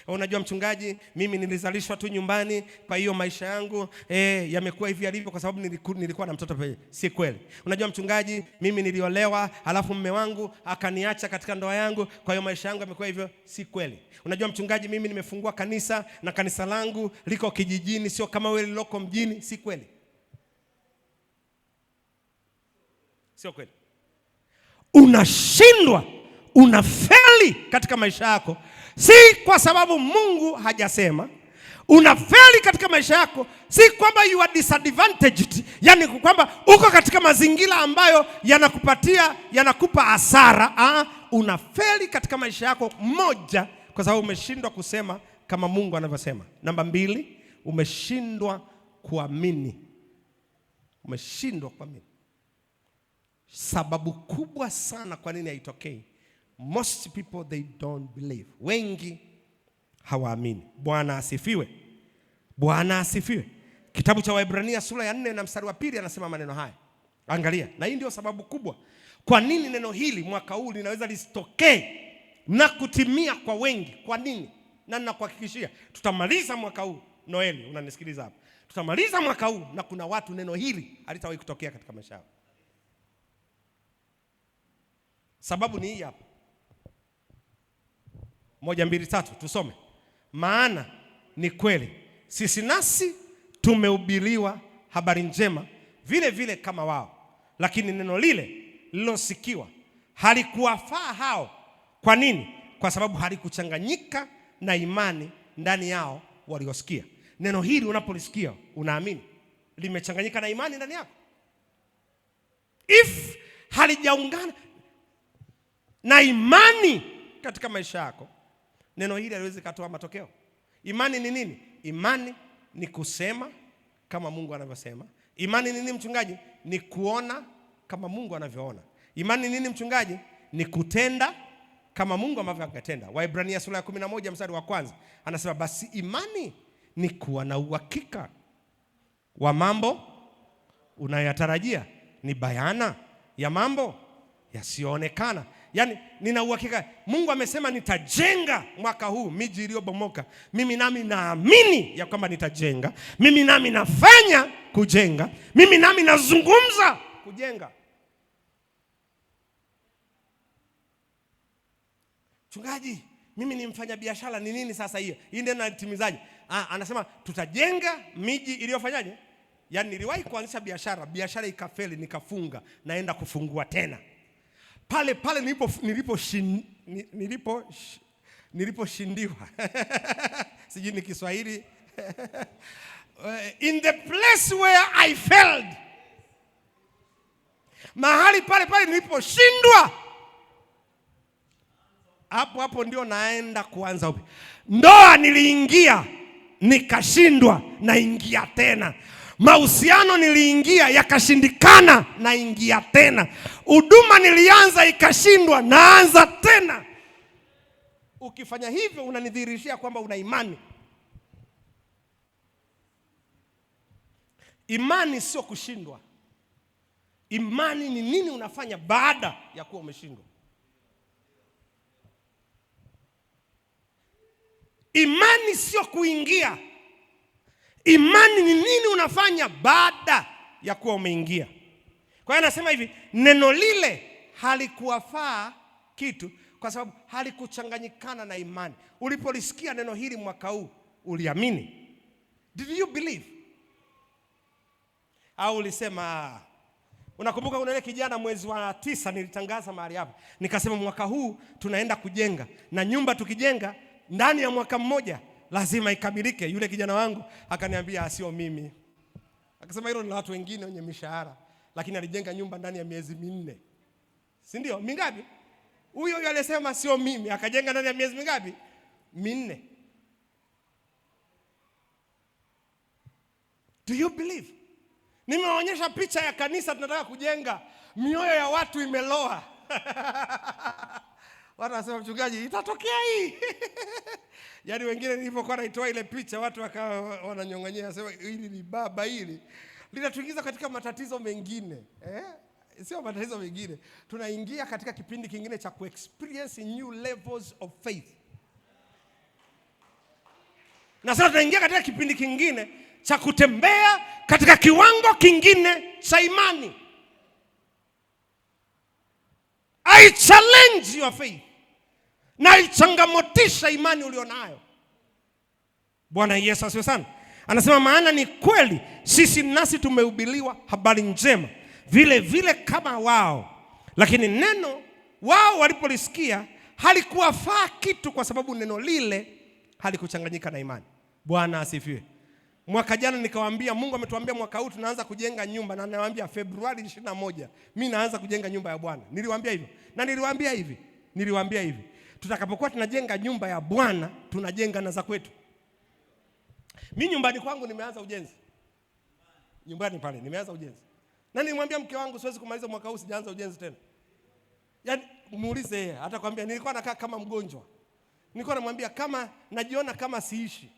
Unajua mchungaji, mimi nilizalishwa tu nyumbani, kwa hiyo maisha yangu yamekuwa hivi yalivyo kwa sababu nilikuwa na mtoto pekee. Si kweli. Unajua mchungaji, mimi niliolewa alafu mume wangu akaniacha katika ndoa yangu, kwa hiyo maisha yangu yamekuwa hivyo. Si kweli. Unajua mchungaji, mimi nimefungua kanisa na kanisa langu liko kijijini, sio kama wewe liloko mjini. Si kweli. Sio kweli. Unashindwa, unafeli katika maisha yako, si kwa sababu Mungu hajasema. Unafeli katika maisha yako si kwamba you are disadvantaged, yani kwamba uko katika mazingira ambayo yanakupa hasara. Unafeli katika maisha yako, moja, kwa sababu umeshindwa kusema kama Mungu anavyosema. Namba 2, umeshindwa kuamini. Umeshindwa kuamini. Sababu kubwa sana kwa nini haitokei, most people they don't believe. Wengi hawaamini. Bwana asifiwe. Bwana asifiwe. Kitabu cha Waebrania sura ya 4 na mstari wa 2 anasema maneno haya. Angalia, na hii ndio sababu kubwa kwa nini neno hili mwaka huu linaweza lisitokee na kutimia kwa wengi. Kwa nini? Na ninakuhakikishia tutamaliza mwaka huu. Noeli, unanisikiliza hapa? Tutamaliza mwaka huu na kuna watu neno hili halitawahi kutokea katika maisha yao. Sababu ni hii hapa. 1, 2, 3 tusome. Maana ni kweli sisi nasi tumehubiriwa habari njema vile vile kama wao, lakini neno lile lilosikiwa halikuwafaa hao. Kwa nini? Kwa sababu halikuchanganyika na imani ndani yao waliosikia. Neno hili unapolisikia unaamini limechanganyika na imani ndani yako. If halijaungana na imani katika maisha yako, neno hili haliwezi kutoa matokeo. Imani ni nini? Imani ni kusema kama Mungu anavyosema. Imani ni nini mchungaji? Ni kuona kama Mungu anavyoona. Imani ni nini mchungaji? Ni kutenda kama Mungu ambavyo angetenda. Waebrania sura ya 11 mstari wa kwanza anasema basi imani ni kuwa na uhakika wa mambo unayotarajia, ni bayana ya mambo yasiyoonekana. Yaani nina uhakika Mungu amesema nitajenga mwaka huu miji iliyobomoka. Mimi nami naamini ya kwamba nitajenga. Mimi nami nafanya kujenga. Mimi nami nazungumza kujenga. Mchungaji, mimi ni mfanya biashara, ni nini sasa hiyo? Hii ndio natimizaje? Anasema tutajenga miji iliyofanyaje? Yaani niliwahi kuanzisha biashara ikafeli, nikafunga, naenda kufungua tena. Pale niliposhindiwa. Sijui ni Kiswahili. In the place where I failed. Mahali pale niliposhindwa, hapo ndio naenda kuanza upya. Ndoa niliingia nikashindwa, naingia tena. Mahusiano niliingia yakashindikana, naingia tena. Huduma nilianza ikashindwa, naanza tena. Ukifanya hivyo unanidhihirishia kwamba una imani. Imani sio kushindwa. Imani ni nini unafanya baada ya kuwa umeshindwa. Imani sio kuingia. Imani ni nini unafanya baada ya kuwa umeingia. Kwa hiyo anasema hivi, neno lile halikuwafaa kitu kwa sababu halikuchanganyikana na imani. Ulipolisikia neno hili mwaka huu, uliamini? Did you believe? Au ulisema, unakumbuka kuna ile kijana mwezi wa 9 nilitangaza mahali hapa. Nikasema mwaka huu tunaenda kujenga, na nyumba tukijenga ndani ya mwaka mmoja lazima ikamilike. Yule kijana wangu akaniambia sio mimi. Akasema hilo ni watu wengine wenye mishahara, lakini alijenga nyumba ndani ya miezi 4. Si ndio? Mingapi? Huyo alisema sio mimi, akajenga ndani ya miezi mingapi? 4. Do you believe? Nimeonyesha picha ya kanisa tunataka kujenga, mioyo ya watu imeloa. Watu wanasema mchungaji, itatokea hii. Yaani wengine nilipokuwa naitoa ile picha, watu wakawa wananyong'onyea, nasema hili ni baba, hili linatuingiza katika matatizo mengine. Sio matatizo mengine. Tunaingia katika kipindi kingine cha ku-experience new levels of faith. Na sasa tunaingia katika kipindi kingine cha kutembea katika kiwango kingine cha imani. I challenge your faith. Na ichangamotisha imani ulionayo. Bwana Yesu asifiwe sana. Anasema maana ni kweli sisi nasi tumehubiriwa habari njema vile kama wao, lakini neno wao walipolisikia halikuwafaa kitu kwa sababu neno lile halikuchanganyika na imani. Bwana asifiwe. Mwaka jana nikawaambia Mungu ametuambia mwaka huu tunaanza kujenga nyumba, na nawaambia Februari 21 mimi naanza kujenga nyumba ya Bwana. Niliwaambia hivyo. Na niliwaambia hivi. Tutakapokuwa tunajenga nyumba ya Bwana, tunajenga na za kwetu. Mimi nyumbani kwangu nimeanza ujenzi. Nyumbani pale nimeanza ujenzi. Na nilimwambia mke wangu siwezi kumaliza mwaka huu sijaanza ujenzi tena. Yaani muulize yeye, atakwambia nilikuwa nakaa kama mgonjwa. Nilikuwa namwambia kama najiona kama siishi.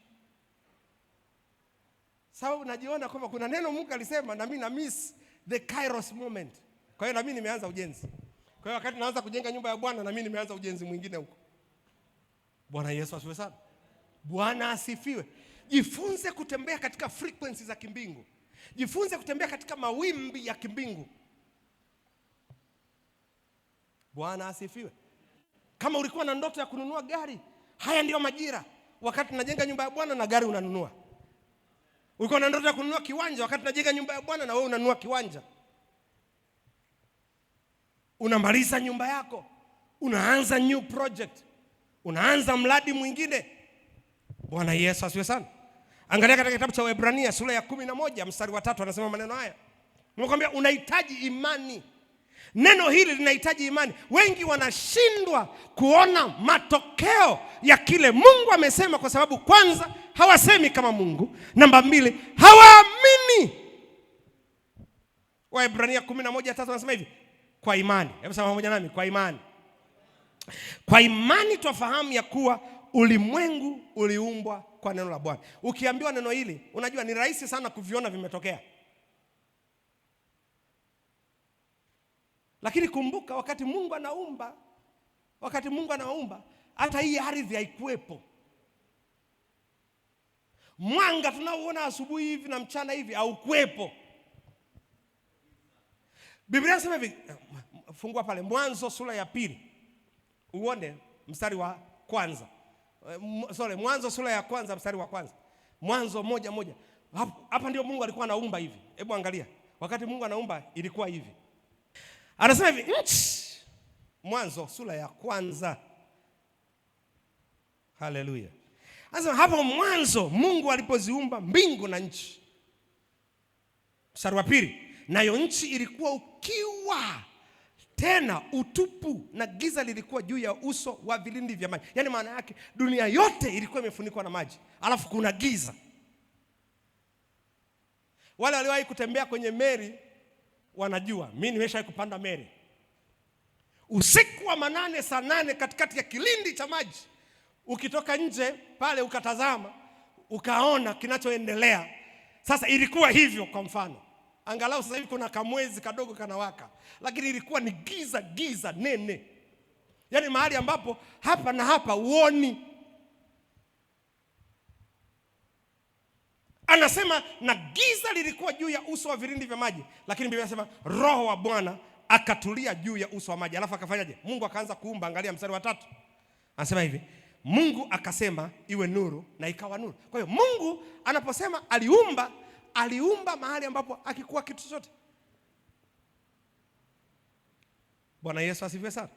Sababu najiona kwamba kuna neno Mungu alisema na mimi na miss the kairos moment. Kwa hiyo na mimi nimeanza ujenzi. Kwa hiyo wakati naanza kujenga nyumba ya Bwana, na mimi nimeanza ujenzi mwingine huko. Bwana Yesu asifiwe sana. Bwana asifiwe. Jifunze kutembea katika frequency za kimbingu. Jifunze kutembea katika mawimbi ya kimbingu. Bwana asifiwe. Kama ulikuwa na ndoto ya kununua gari, haya ndio majira. Wakati tunajenga nyumba ya Bwana na gari unanunua. Ulikuwa na ndoto ya kununua kiwanja, wakati tunajenga nyumba ya Bwana na wewe unanunua kiwanja. unamaliza nyumba yako, unaanza new project, unaanza mradi mwingine. Bwana Yesu asifiwe sana. Angalia katika kitabu cha Waebrania sura ya 11 mstari wa 3 anasema maneno haya. Nimekwambia unahitaji imani. Neno hili linahitaji imani. Wengi wanashindwa kuona matokeo ya kile Mungu amesema kwa sababu kwanza hawasemi kama Mungu, namba 2 hawaamini. Waebrania 11:3 anasema hivi, kwa imani. Hebu sema pamoja nami, kwa imani. Kwa imani tufahamu ya kuwa ulimwengu uliumbwa kwa neno la Bwana. Ukiambiwa neno hili, unajua ni rahisi sana kuviona vimetokea. Lakini kumbuka wakati Mungu anaumba, hata hii ardhi haikuwepo. Mwanga tunaoona asubuhi hivi na mchana hivi haukuwepo. Biblia inasema hivi, fungua pale Mwanzo sura ya 2. Uone mstari wa kwanza. Mwanzo sura ya kwanza mstari wa kwanza. Mwanzo 1:1. Hapa ndio Mungu alikuwa anaumba hivi. Hebu angalia. Wakati Mungu anaumba ilikuwa hivi. Anasema hivi, Mwanzo sura ya kwanza. Haleluya. Anasema hapo mwanzo Mungu alipoziumba mbingu na nchi. Mstari wa 2. Nayo nchi ilikuwa ukiwa, tena utupu, na giza lilikuwa juu ya uso wa vilindi vya maji. Yaani maana yake dunia yote ilikuwa imefunikwa na maji, alafu kuna giza. Wale waliowahi kutembea kwenye meli wanajua, mimi nimeshawahi kupanda meli. Usiku wa manane, saa 8, katikati ya kilindi cha maji, ukitoka nje pale ukatazama, ukaona kinachoendelea. Sasa ilikuwa hivyo. Kwa mfano, angalau sasa hivi kuna kamwezi kadogo kanawaka, lakini ilikuwa ni giza nene. Yaani mahali ambapo hapa na hapa uoni. Anasema na giza lilikuwa juu ya uso wa vilindi vya maji, lakini Biblia inasema Roho wa Bwana akatulia juu ya uso wa maji. Alafu akafanyaje? Mungu akaanza kuumba. Angalia mstari wa 3. Anasema hivi, Mungu akasema iwe nuru, na ikawa nuru. Kwa hiyo Mungu anaposema aliumba mahali ambapo hakikuwa kitu chochote. Bwana Yesu asifiwe sana.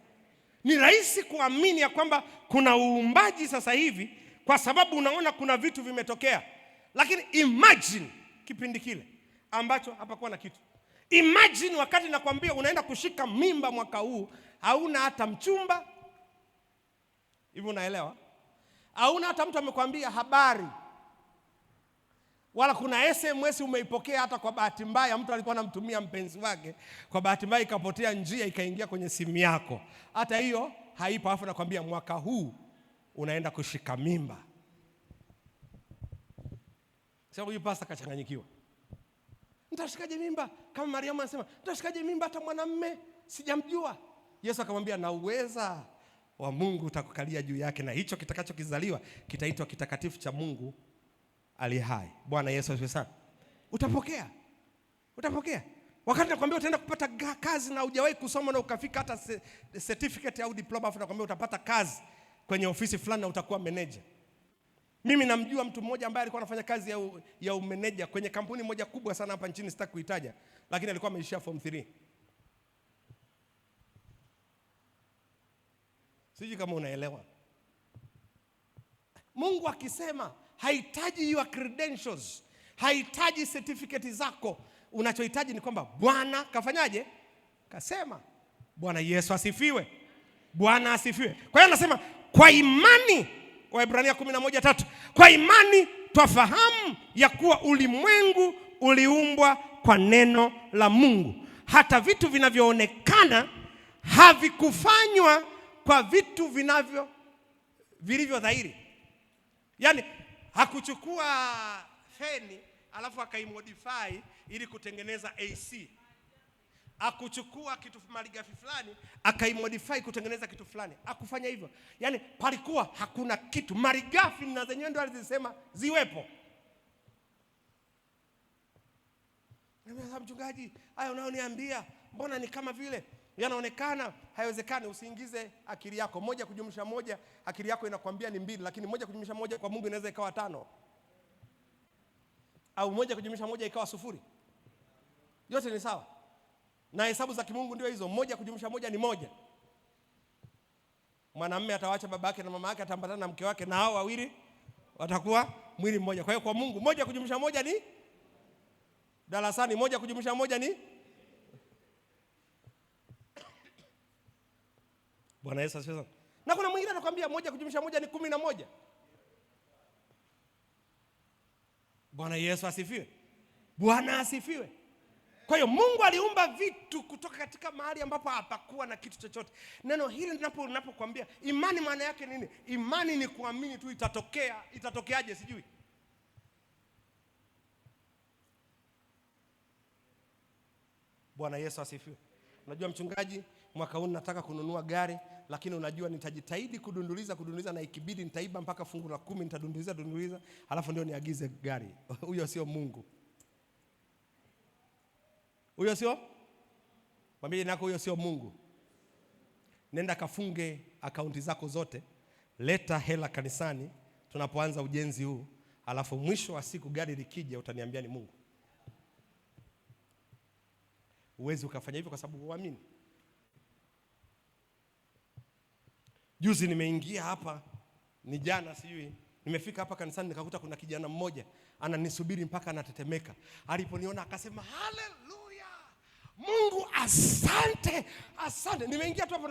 Ni rahisi kuamini ya kwamba kuna uumbaji sasa hivi kwa sababu unaona kuna vitu vimetokea. Lakini imagine kipindi kile ambacho hapakuwa na kitu. Imagine wakati nakwambia unaenda kushika mimba mwaka huu, hauna hata mchumba. Hivi unaelewa? Hauna hata mtu amekwambia habari. Wala kuna SMS umeipokea hata kwa bahati mbaya, mtu alikuwa anamtumia mpenzi wake, kwa bahati mbaya ikapotea njia ikaingia kwenye simu yako. Hata hiyo haipo, afu nakwambia mwaka huu unaenda kushika mimba. Sasa huyu pastor kachanganyikiwa. Nitashikaje mimba? Kama Mariamu anasema, nitashikaje mimba hata mwanamume sijamjua? Yesu akamwambia, na uweza wa Mungu utakukalia juu yake, na hicho kitakachokizaliwa kitaitwa kitakatifu cha Mungu aliye hai. Bwana Yesu asifiwe sana. Utapokea. Wakati nakwambia utaenda kupata kazi na hujawahi kusoma na ukafika hata certificate au diploma, afu nakwambia utapata kazi kwenye ofisi fulani na utakuwa manager. Mimi namjua mtu mmoja ambaye alikuwa anafanya kazi ya umeneja kwenye kampuni moja kubwa sana hapa nchini, sitaki kuitaja, lakini alikuwa ameishia form 3. Sijui kama unaelewa. Mungu akisema hahitaji your credentials, hahitaji certificate zako. Unachohitaji ni kwamba Bwana kafanyaje? Kasema. Bwana Yesu asifiwe. Bwana asifiwe. Kwa hiyo anasema kwa imani, Waebrania 11:3, kwa imani twafahamu ya kuwa ulimwengu uliumbwa kwa neno la Mungu, hata vitu vinavyoonekana havikufanywa kwa vitu vilivyo dhahiri. Yaani hakuchukua feni alafu akaimodify ili kutengeneza AC. Hakuchukua kitu malighafi fulani akaimodify kutengeneza kitu fulani. Hakufanya hivyo. Yaani palikuwa hakuna kitu. Malighafi na zenyewe ndio alizisema ziwepo. Niambia mchungaji, haya unaoniambia mbona ni kama vile yanaonekana haiwezekani? Usiingize akili yako. 1 kujumlisha 1, akili yako inakwambia ni 2, lakini 1 kujumlisha 1 kwa Mungu inaweza ikawa 5. Au 1 kujumlisha 1 ikawa 0. Yote ni sawa. Na hesabu za kimungu ndio hizo, 1 kujumlisha 1 ni 1. Mwanamume atawaacha baba yake na mama yake, ataambatana na mke wake, na hao wawili watakuwa mwili mmoja. Kwa hiyo kwa Mungu 1 kujumlisha 1 ni darasani, 1 kujumlisha 1 ni Bwana Yesu asifiwe. Na kuna mwingine anakuambia 1 kujumlisha 1 ni 11. Bwana Yesu asifiwe. Bwana asifiwe. Kwa hiyo Mungu aliumba vitu kutoka katika mahali ambapo hapakuwa na kitu chochote. Neno hili ninapokuambia imani, maana yake nini? Imani ni kuamini tu itatokea. Itatokeaje sijui. Bwana Yesu asifiwe. Unajua mchungaji, mwaka huu nataka kununua gari, lakini unajua nitajitahidi kudunduliza na ikibidi nitaiba mpaka fungu la 10 nitadunduliza halafu ndio niagize gari. Huyo sio Mungu. Huyo sio? Mwambie nako huyo sio Mungu. Nenda kafunge akaunti zako zote. Leta hela kanisani tunapoanza ujenzi huu. Halafu mwisho wa siku gari likija utaniambia ni Mungu. Uwezi ukafanya hivyo kwa sababu huamini. Juzi nimeingia hapa, ni jana sijui, nimefika hapa kanisani nikakuta kuna kijana mmoja ananisubiri mpaka anatetemeka. Aliponiona akasema haleluya, Mungu asante, asante. Nimeingia tu hapo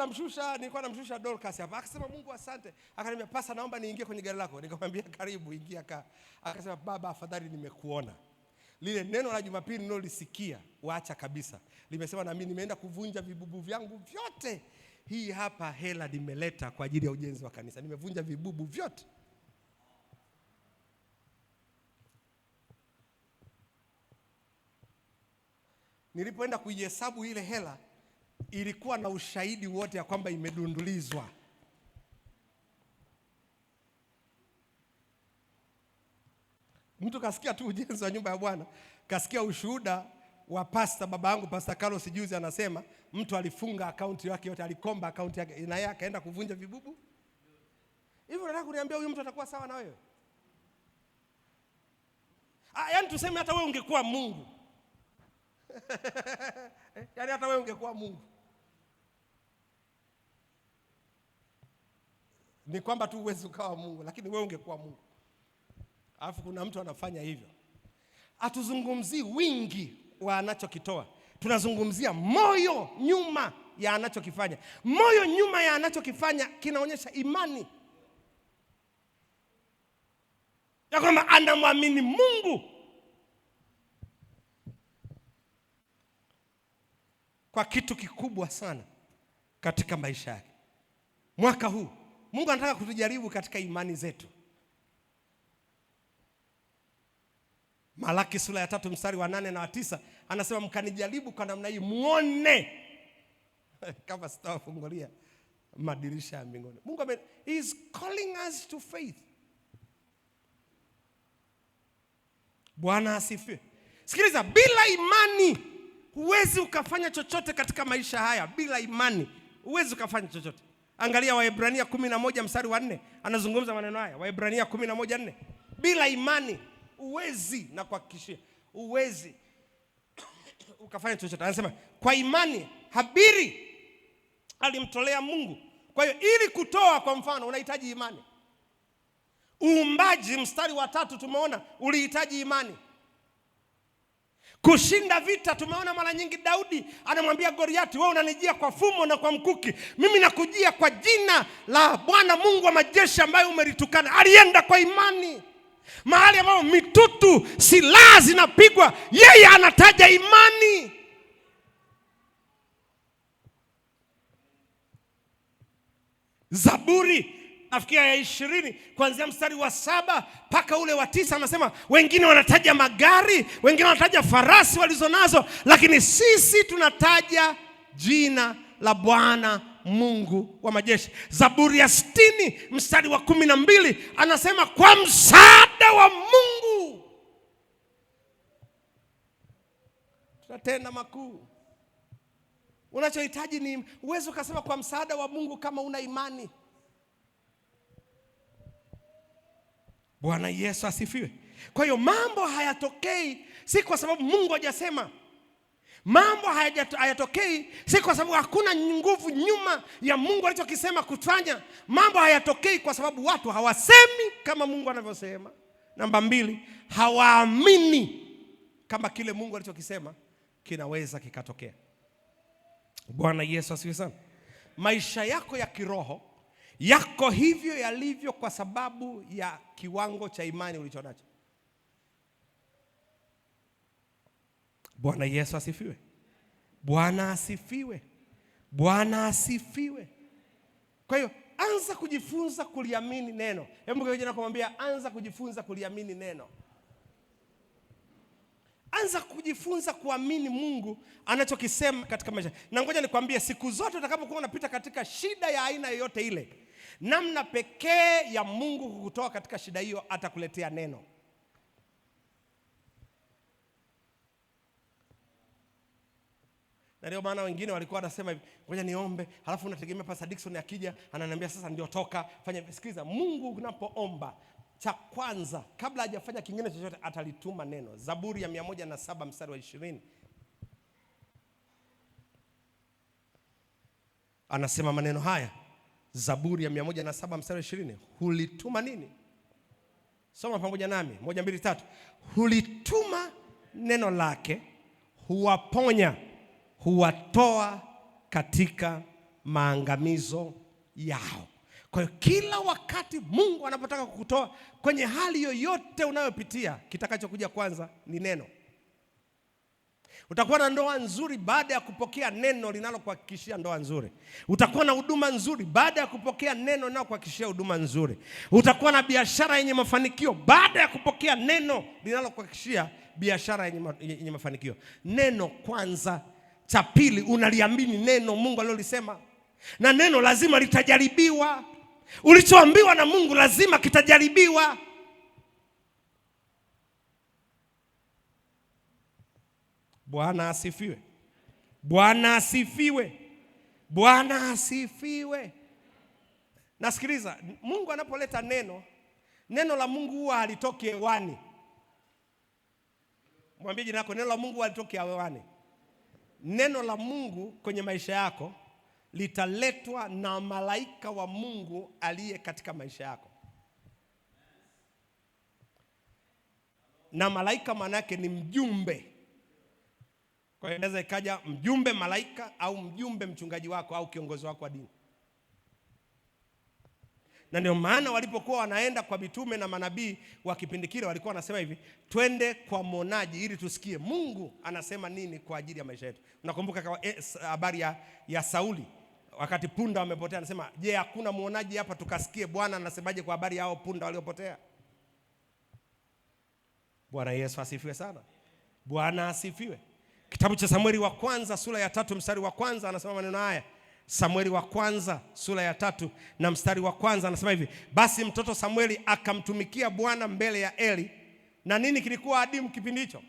nilikuwa namshusha Dorcas hapa. Akasema Mungu asante. Akaniambia pasa, naomba niingie kwenye gari lako. Nikamwambia karibu, ingia Akasema baba, afadhali nimekuona. Lile neno la Jumapili nilolisikia waacha kabisa. Limesema na mimi nimeenda kuvunja vibubu vyangu vyote. Hii hapa hela nimeleta kwa ajili ya ujenzi wa kanisa. Nimevunja vibubu vyote. Nilipoenda kuihesabu ile hela, ilikuwa na ushahidi wote ya kwamba imedundulizwa. Mtu kasikia tu ujenzi wa nyumba ya Bwana, kasikia ushuhuda wa baba yangu Pastor Carlos juzi, anasema mtu alifunga akaunti yake yote, alikomba akaunti yake, na yeye akaenda kuvunja vibubu. Hivyo nataka kuniambia huyu mtu atakuwa sawa na wewe? Yaani tuseme hata wewe ungekuwa Mungu. Yaani hata wewe ungekuwa Mungu. Ni kwamba tu uwezi ukawa Mungu, lakini wewe ungekuwa Mungu. Alafu kuna mtu anafanya hivyo. Hatuzungumzii wingi wa anachokitoa. Tunazungumzia moyo nyuma ya anachokifanya. Moyo nyuma ya anachokifanya kinaonyesha imani. Ya kwamba anamwamini Mungu kwa kitu kikubwa sana katika maisha yake. Mwaka huu Mungu anataka kutujaribu katika imani zetu. Malaki sura ya 3 mstari wa 8 na wa 9 anasema mkanijaribu kwa namna hii muone kama sitawafungulia madirisha ya mbinguni. Mungu he is calling us to faith. Bwana asifiwe. Sikiliza, bila imani huwezi ukafanya chochote katika maisha haya. Bila imani huwezi ukafanya chochote. Angalia Waebrania 11 mstari wa 4, anazungumza maneno haya. Waebrania 11:4. Bila imani uwezi, na kuhakikishia uwezi ukafanya chochote. Anasema kwa imani Habili alimtolea Mungu. Kwa hiyo ili kutoa, kwa mfano, unahitaji imani. Uumbaji mstari wa 3 tumeona ulihitaji imani. Kushinda vita tumeona mara nyingi Daudi anamwambia Goliati, wewe unanijia kwa fumo na kwa mkuki, mimi nakujia kwa jina la Bwana Mungu wa majeshi ambaye umelitukana. Alienda kwa imani. Mahali ambapo mitutu silaha zinapigwa, yeye anataja imani. Zaburi nafikia ya 20 kuanzia mstari wa 7 mpaka ule wa 9 anasema wengine wanataja magari, wengine wanataja farasi walizonazo, lakini sisi tunataja jina la Bwana Mungu wa majeshi. Zaburi ya 60 mstari wa 12 anasema kwa msaada wa Mungu tutatenda makuu. Unachohitaji ni uwezo ukasema kwa msaada wa Mungu kama una imani. Bwana Yesu asifiwe. Kwa hiyo mambo hayatokei si kwa sababu Mungu hajasema. Mambo hayatokei si kwa sababu hakuna nguvu nyuma ya Mungu alichokisema kufanya. Mambo hayatokei kwa sababu watu hawasemi kama Mungu anavyosema. Namba 2, hawaamini kama kile Mungu alichokisema kinaweza kikatokea. Bwana Yesu asifiwe sana. Maisha yako ya kiroho yako hivyo yalivyo kwa sababu ya kiwango cha imani ulichonacho. Bwana Yesu asifiwe. Bwana asifiwe. Bwana asifiwe. Kwa hiyo anza kujifunza kuliamini neno. Hebu ngoja nakwambia, anza kujifunza kuliamini neno. Anza kujifunza kuamini Mungu anachokisema katika maisha. Na ngoja nikwambie, siku zote utakapokuwa unapita katika shida ya aina yoyote ile, namna pekee ya Mungu kukutoa katika shida hiyo, atakuletea neno. Na ndio maana wengine walikuwa wanasema hivi, ngoja niombe, halafu unategemea Pastor Dickson akija ananiambia sasa ndio toka fanya. Sikiliza, Mungu unapoomba, cha kwanza kabla hajafanya kingine chochote atalituma neno. Zaburi ya 107 mstari wa 20 anasema maneno haya. Zaburi ya 107 mstari wa 20, hulituma nini? Soma pamoja nami, 1 2 3. Hulituma neno lake, huwaponya, huwatoa katika maangamizo yao. Kwa hiyo kila wakati Mungu anapotaka kukutoa kwenye hali yoyote unayopitia, kitakachokuja kwanza ni neno. Utakuwa na ndoa nzuri baada ya kupokea neno linalokuhakikishia ndoa nzuri. Utakuwa na huduma nzuri baada ya kupokea neno linalokuhakikishia huduma nzuri. Utakuwa na biashara yenye mafanikio baada ya kupokea neno linalokuhakikishia biashara yenye mafanikio. Neno kwanza. Cha pili, unaliamini neno Mungu alilolisema. Na neno lazima litajaribiwa. Ulichoambiwa na Mungu lazima kitajaribiwa. Bwana asifiwe. Bwana asifiwe. Bwana asifiwe. Nasikiliza, Mungu anapoleta neno, neno la Mungu huwa halitoki hewani. Mwambie jirani yako, neno la Mungu halitoki hewani. Neno la Mungu kwenye maisha yako litaletwa na malaika wa Mungu aliye katika maisha yako. Na malaika maana yake ni mjumbe. Kwa hiyo inaweza ikaja mjumbe malaika au mjumbe mchungaji wako au kiongozi wako wa dini. Na ndio maana walipokuwa wanaenda kwa mitume na manabii wa kipindi kile walikuwa wanasema hivi, twende kwa mwonaji ili tusikie Mungu anasema nini kwa ajili ya maisha yetu. Unakumbuka habari ya Sauli wakati punda wamepotea, anasema, je, hakuna mwonaji hapa tukasikie Bwana anasemaje kwa habari yao punda waliopotea? Bwana Yesu asifiwe sana. Bwana asifiwe. Kitabu cha Samueli wa kwanza sura ya 3 mstari wa kwanza anasema maneno haya. Samueli wa kwanza sura ya 3 na mstari wa kwanza anasema hivi, basi mtoto Samueli akamtumikia Bwana mbele ya Eli. Na nini kilikuwa adimu kipindi hicho?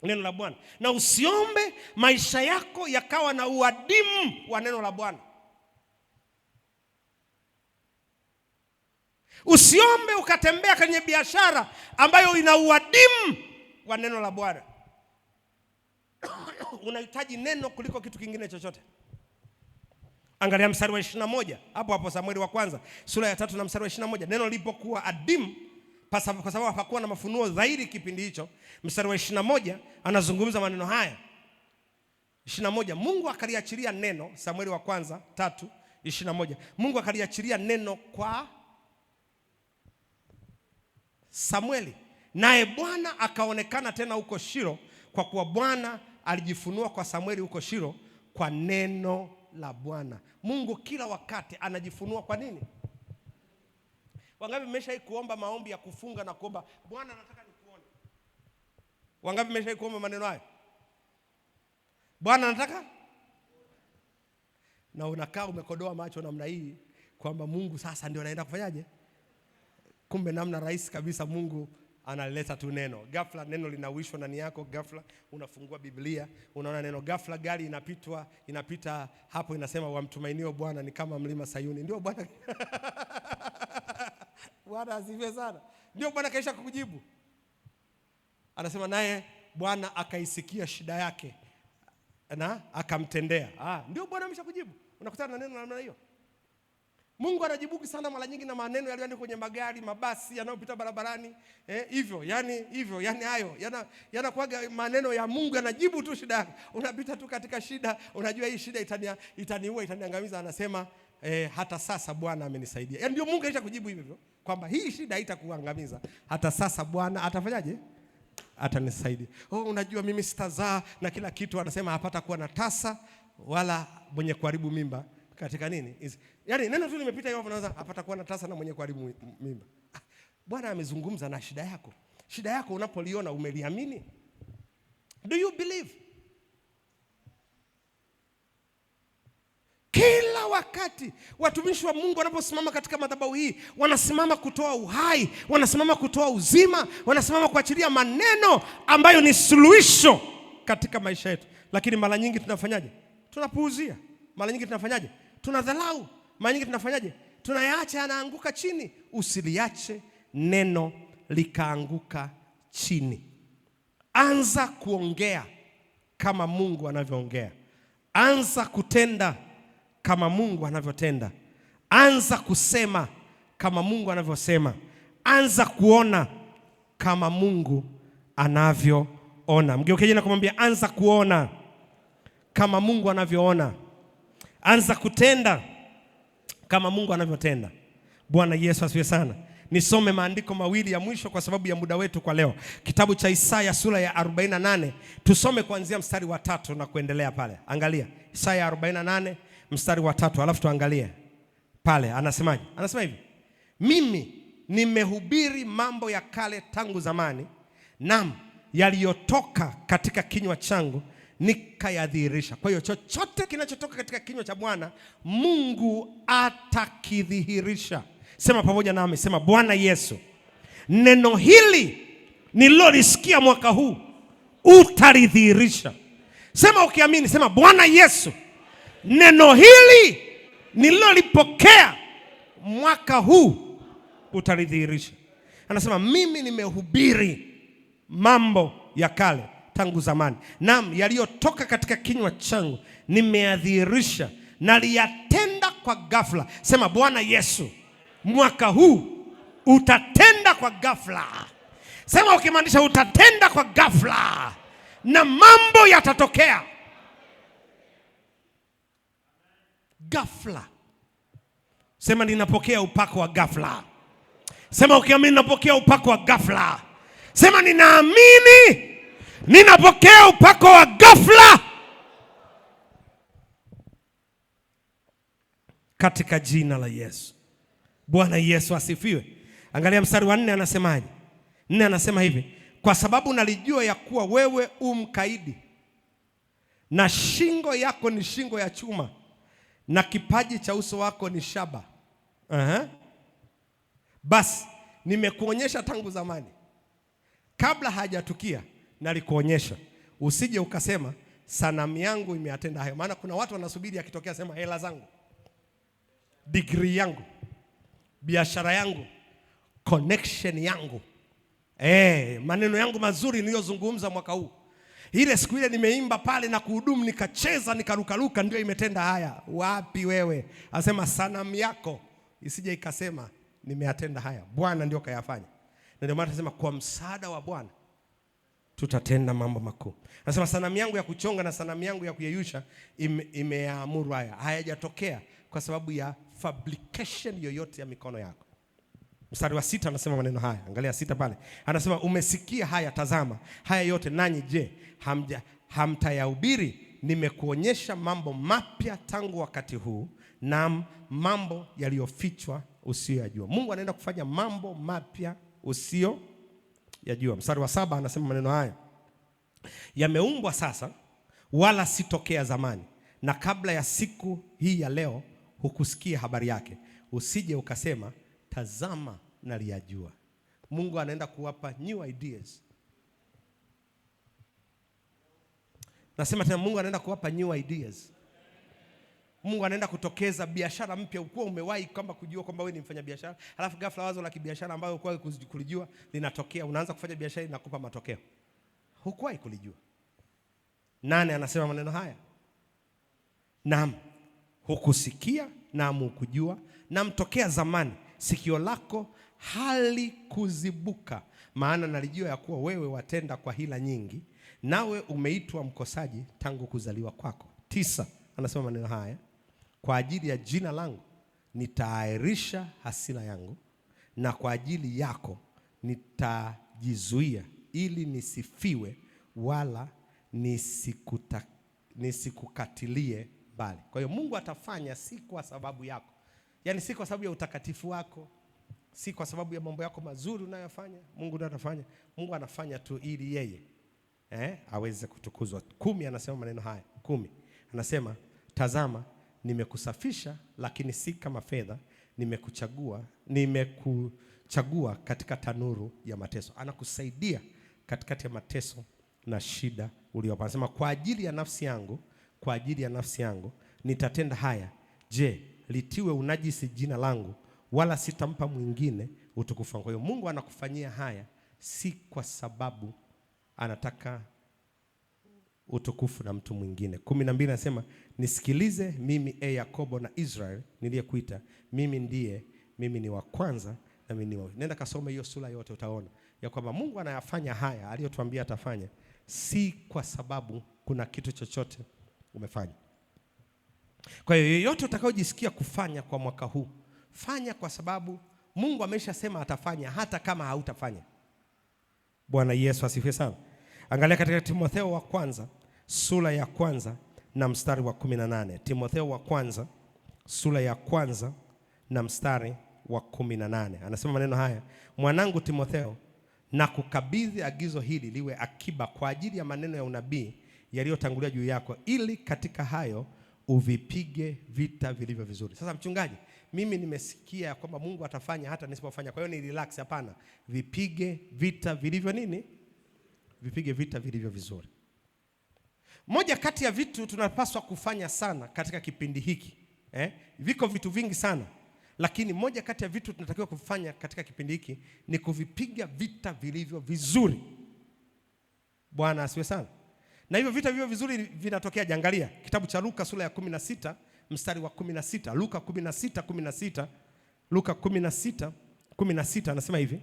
Neno la Bwana. Na usiombe maisha yako yakawa na uadimu wa neno la Bwana. Usiombe ukatembea kwenye biashara ambayo ina uadimu wa neno la Bwana. Unahitaji neno kuliko kitu kingine chochote. Angalia mstari wa 21. Hapo Samueli wa kwanza sura ya 3 na mstari wa 21. Neno lilipokuwa adimu kwa sababu hapakuwa na mafunuo zaidi kipindi hicho. Mstari wa 21 anazungumza maneno haya. 21, Mungu akaliachilia neno. Samueli wa kwanza 3:21. Mungu akaliachilia neno kwa Samueli, naye Bwana akaonekana tena huko Shilo, kwa kuwa Bwana alijifunua kwa Samueli huko Shilo kwa neno la Bwana. Mungu kila wakati anajifunua kwa nini? Wangapi mmeshawahi kuomba maombi ya kufunga na kuomba, Bwana nataka nikuone? Wangapi mmeshawahi kuomba maneno hayo? Bwana nataka? Na unakaa umekodoa macho namna hii kwamba Mungu sasa ndio anaenda kufanyaje? Kumbe namna rahisi kabisa Mungu analeta tu neno. Ghafla neno linawishwa ndani yako, ghafla unafungua Biblia, unaona neno, ghafla gari inapita hapo inasema wamtumainio Bwana ni kama mlima Sayuni. Ndio Bwana. Bwana asifiwe sana. Ndio Bwana kaisha kukujibu. Anasema naye Bwana akaisikia shida yake na akamtendea. Ndio Bwana ameshakujibu. Unakutana na neno la namna hiyo. Mungu anajibu sana mara nyingi na maneno yaliyoandikwa kwenye magari, mabasi yanayopita barabarani. Hivyo, yani hayo yanakuwa maneno ya Mungu, yanajibu tu shida yako. Unapita tu katika shida, unajua hii shida itaniua, itaniangamiza, anasema hata sasa Bwana amenisaidia. Yaani ndio Mungu alishakujibu hivyo kwamba hii shida haitakuangamiza. Hata sasa Bwana atafanyaje? Atanisaidia. Unajua mimi sitazaa na kila kitu, anasema hapata kuwa na tasa wala mwenye kuharibu mimba katika nini? Yaani neno tu limepita hiyo, unaweza hapata kuwa na tasa na mwenye kuharibu mimba. Bwana amezungumza na shida yako. Shida yako unapoliona umeliamini? Do you believe? Kila wakati watumishi wa Mungu wanaposimama katika madhabahu hii, wanasimama kutoa uhai, wanasimama kutoa uzima, wanasimama kuachilia maneno ambayo ni suluhisho katika maisha yetu. Lakini mara nyingi tunafanyaje? Tunapuuzia. Mara nyingi tunafanyaje? Tunadhalau. Mara nyingi tunafanyaje? Tunayaacha yanaanguka chini. Usiliache neno likaanguka chini. Anza kuongea kama Mungu anavyoongea. Anza kutenda kama Mungu anavyotenda. Anza kusema kama Mungu anavyosema. Anza kuona kama Mungu anavyoona. Mgeukeje na kumwambia anza kuona kama Mungu anavyoona. Anza kutenda kama Mungu anavyotenda. Bwana Yesu asifiwe sana. Nisome maandiko mawili ya mwisho kwa sababu ya muda wetu kwa leo. Kitabu cha Isaya sura ya 48. Tusome kuanzia mstari wa 3 na kuendelea pale. Angalia. Isaya 48 mstari wa 3, alafu tuangalie pale anasemaje? Anasema hivi: mimi nimehubiri mambo ya kale tangu zamani, naam yaliyotoka katika kinywa changu nikayadhihirisha. Kwa hiyo chochote kinachotoka katika kinywa cha Bwana Mungu atakidhihirisha. Sema pamoja nami, sema Bwana Yesu, neno hili nililolisikia mwaka huu utalidhihirisha. Sema ukiamini, sema Bwana Yesu, neno hili nililolipokea mwaka huu utalidhihirisha. Anasema mimi nimehubiri mambo ya kale tangu zamani, naam yaliyotoka katika kinywa changu nimeyadhihirisha, naliyatenda kwa ghafla. Sema Bwana Yesu, mwaka huu utatenda kwa ghafla. Sema ukimaanisha utatenda kwa ghafla na mambo yatatokea ghafla. Sema ninapokea upako wa ghafla. Sema ukiamini ninapokea upako wa ghafla. Sema ninaamini ninapokea upako wa ghafla katika jina la Yesu. Bwana Yesu asifiwe. Angalia mstari wa 4 anasemaje? 4 anasema hivi: kwa sababu nalijua ya kuwa wewe umkaidi na shingo yako ni shingo ya chuma na kipaji cha uso wako ni shaba. Basi nimekuonyesha tangu zamani, kabla hajatukia nalikuonyesha, usije ukasema sanamu yangu imeatenda hayo. Maana kuna watu wanasubiri akitokea sema hela zangu, degree yangu, biashara yangu, connection yangu, maneno yangu mazuri niliyozungumza mwaka huu, ile siku ile nimeimba pale na kuhudumu nikacheza nikarukaruka ndio imetenda haya. Wapi wewe? Asema sanamu yako isije ikasema nimeatenda haya. Bwana ndio kayafanya. Na ndio maana tunasema kwa msaada wa Bwana tutatenda mambo makuu. Anasema sanamu yangu ya kuchonga na sanamu yangu ya kuyeyusha imeamuru haya. Hayajatokea kwa sababu ya fabrication yoyote ya mikono yako. Mstari wa 6 anasema maneno haya. Angalia 6 pale. Anasema umesikia haya, tazama haya yote, nanyi je hamtayahubiri? Nimekuonyesha mambo mapya tangu wakati huu, na mambo yaliyofichwa usiyojua. Mungu anaenda kufanya mambo mapya usiyojua. Mstari wa 7 anasema maneno haya: yameumbwa sasa wala sitokea zamani, na kabla ya siku hii ya leo hukusikia habari yake, usije ukasema tazama naliyajua. Mungu anaenda kuwapa new ideas. Nasema tena, Mungu anaenda kuwapa new ideas. Mungu anaenda kutokeza biashara mpya. Ukuwa umewahi kwamba kujua kwamba wewe ni mfanya biashara, alafu ghafla wazo la kibiashara ambayo ukuwa kulijua linatokea, unaanza kufanya biashara inakupa matokeo hukuwahi kulijua. 8 anasema maneno haya. Naam, hukusikia, naam hukujua, naam tokea zamani sikio lako halikuzibuka, maana nalijua ya kuwa wewe watenda kwa hila nyingi, nawe umeitwa mkosaji tangu kuzaliwa kwako. 9 anasema maneno haya. Kwa ajili ya jina langu nitaahirisha hasira yangu, na kwa ajili yako nitajizuia, ili nisifiwe wala nisikukatilie mbali. Kwa hiyo Mungu atafanya si kwa sababu yako, yaani si kwa sababu ya utakatifu wako, si kwa sababu ya mambo yako mazuri unayofanya. Mungu ndiye anafanya. Mungu anafanya tu ili yeye aweze kutukuzwa. 10 anasema maneno haya. 10 anasema, tazama nimekusafisha, lakini si kama fedha, nimekuchagua katika tanuru ya mateso. Anakusaidia katikati ya mateso na shida uliyopata. Anasema kwa ajili ya nafsi yangu nitatenda haya. Je, litiwe unajisi jina langu, wala sitampa mwingine utukufu wangu. Kwa hiyo Mungu anakufanyia haya si kwa sababu anataka utukufu na mtu mwingine. 12 anasema, nisikilize mimi Yakobo na Israel niliyekuita, mimi ni wa kwanza na mimi ni wa. Nenda kasome hiyo sura yote, utaona ya kwamba Mungu anayafanya haya aliyotuambia atafanya si kwa sababu kuna kitu chochote umefanya. Kwa hiyo yoyote utakayojisikia kufanya kwa mwaka huu, fanya kwa sababu Mungu ameshasema atafanya, hata kama hautafanya. Bwana Yesu asifiwe sana. Angalia katika Timotheo wa kwanza sura ya kwanza na mstari wa 18. Timotheo wa kwanza sura ya kwanza na mstari wa 18. Anasema maneno haya, mwanangu Timotheo, na kukabidhi agizo hili liwe akiba kwa ajili ya maneno ya unabii yaliyotangulia juu yako, ili katika hayo uvipige vita vilivyo vizuri. Sasa mchungaji, mimi nimesikia kwamba Mungu atafanya hata nisipofanya, kwa hiyo ni relax. Hapana, vipige vita vilivyo nini? Vipige vita vilivyo vizuri. Moja kati ya vitu tunapaswa kufanya sana katika kipindi hiki, viko vitu vingi sana, lakini moja kati ya vitu tunatakiwa kufanya katika kipindi hiki ni kuvipiga vita vilivyo vizuri. Bwana asiwe sana. Na hivyo vita vilivyo vizuri vinatokea, jangalia kitabu cha Luka sura ya 16 mstari wa 16. Luka 16:16. Luka 16:16 anasema hivi,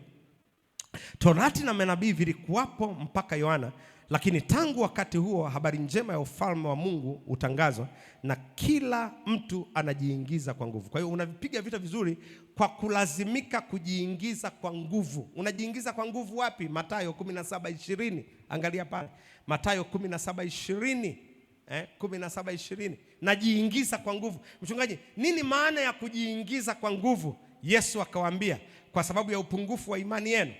Torati na manabii vilikuwapo mpaka Yohana, lakini tangu wakati huo habari njema ya ufalme wa Mungu utangazwa, na kila mtu anajiingiza kwa nguvu. Kwa hiyo unavipiga vita vizuri kwa kulazimika kujiingiza kwa nguvu. Unajiingiza kwa nguvu wapi? Mathayo 17:20. Angalia pale Mathayo 17:20. 17:20. Najiingiza kwa nguvu. Mchungaji, nini maana ya kujiingiza kwa nguvu? Yesu akawaambia, kwa sababu ya upungufu wa imani yenu.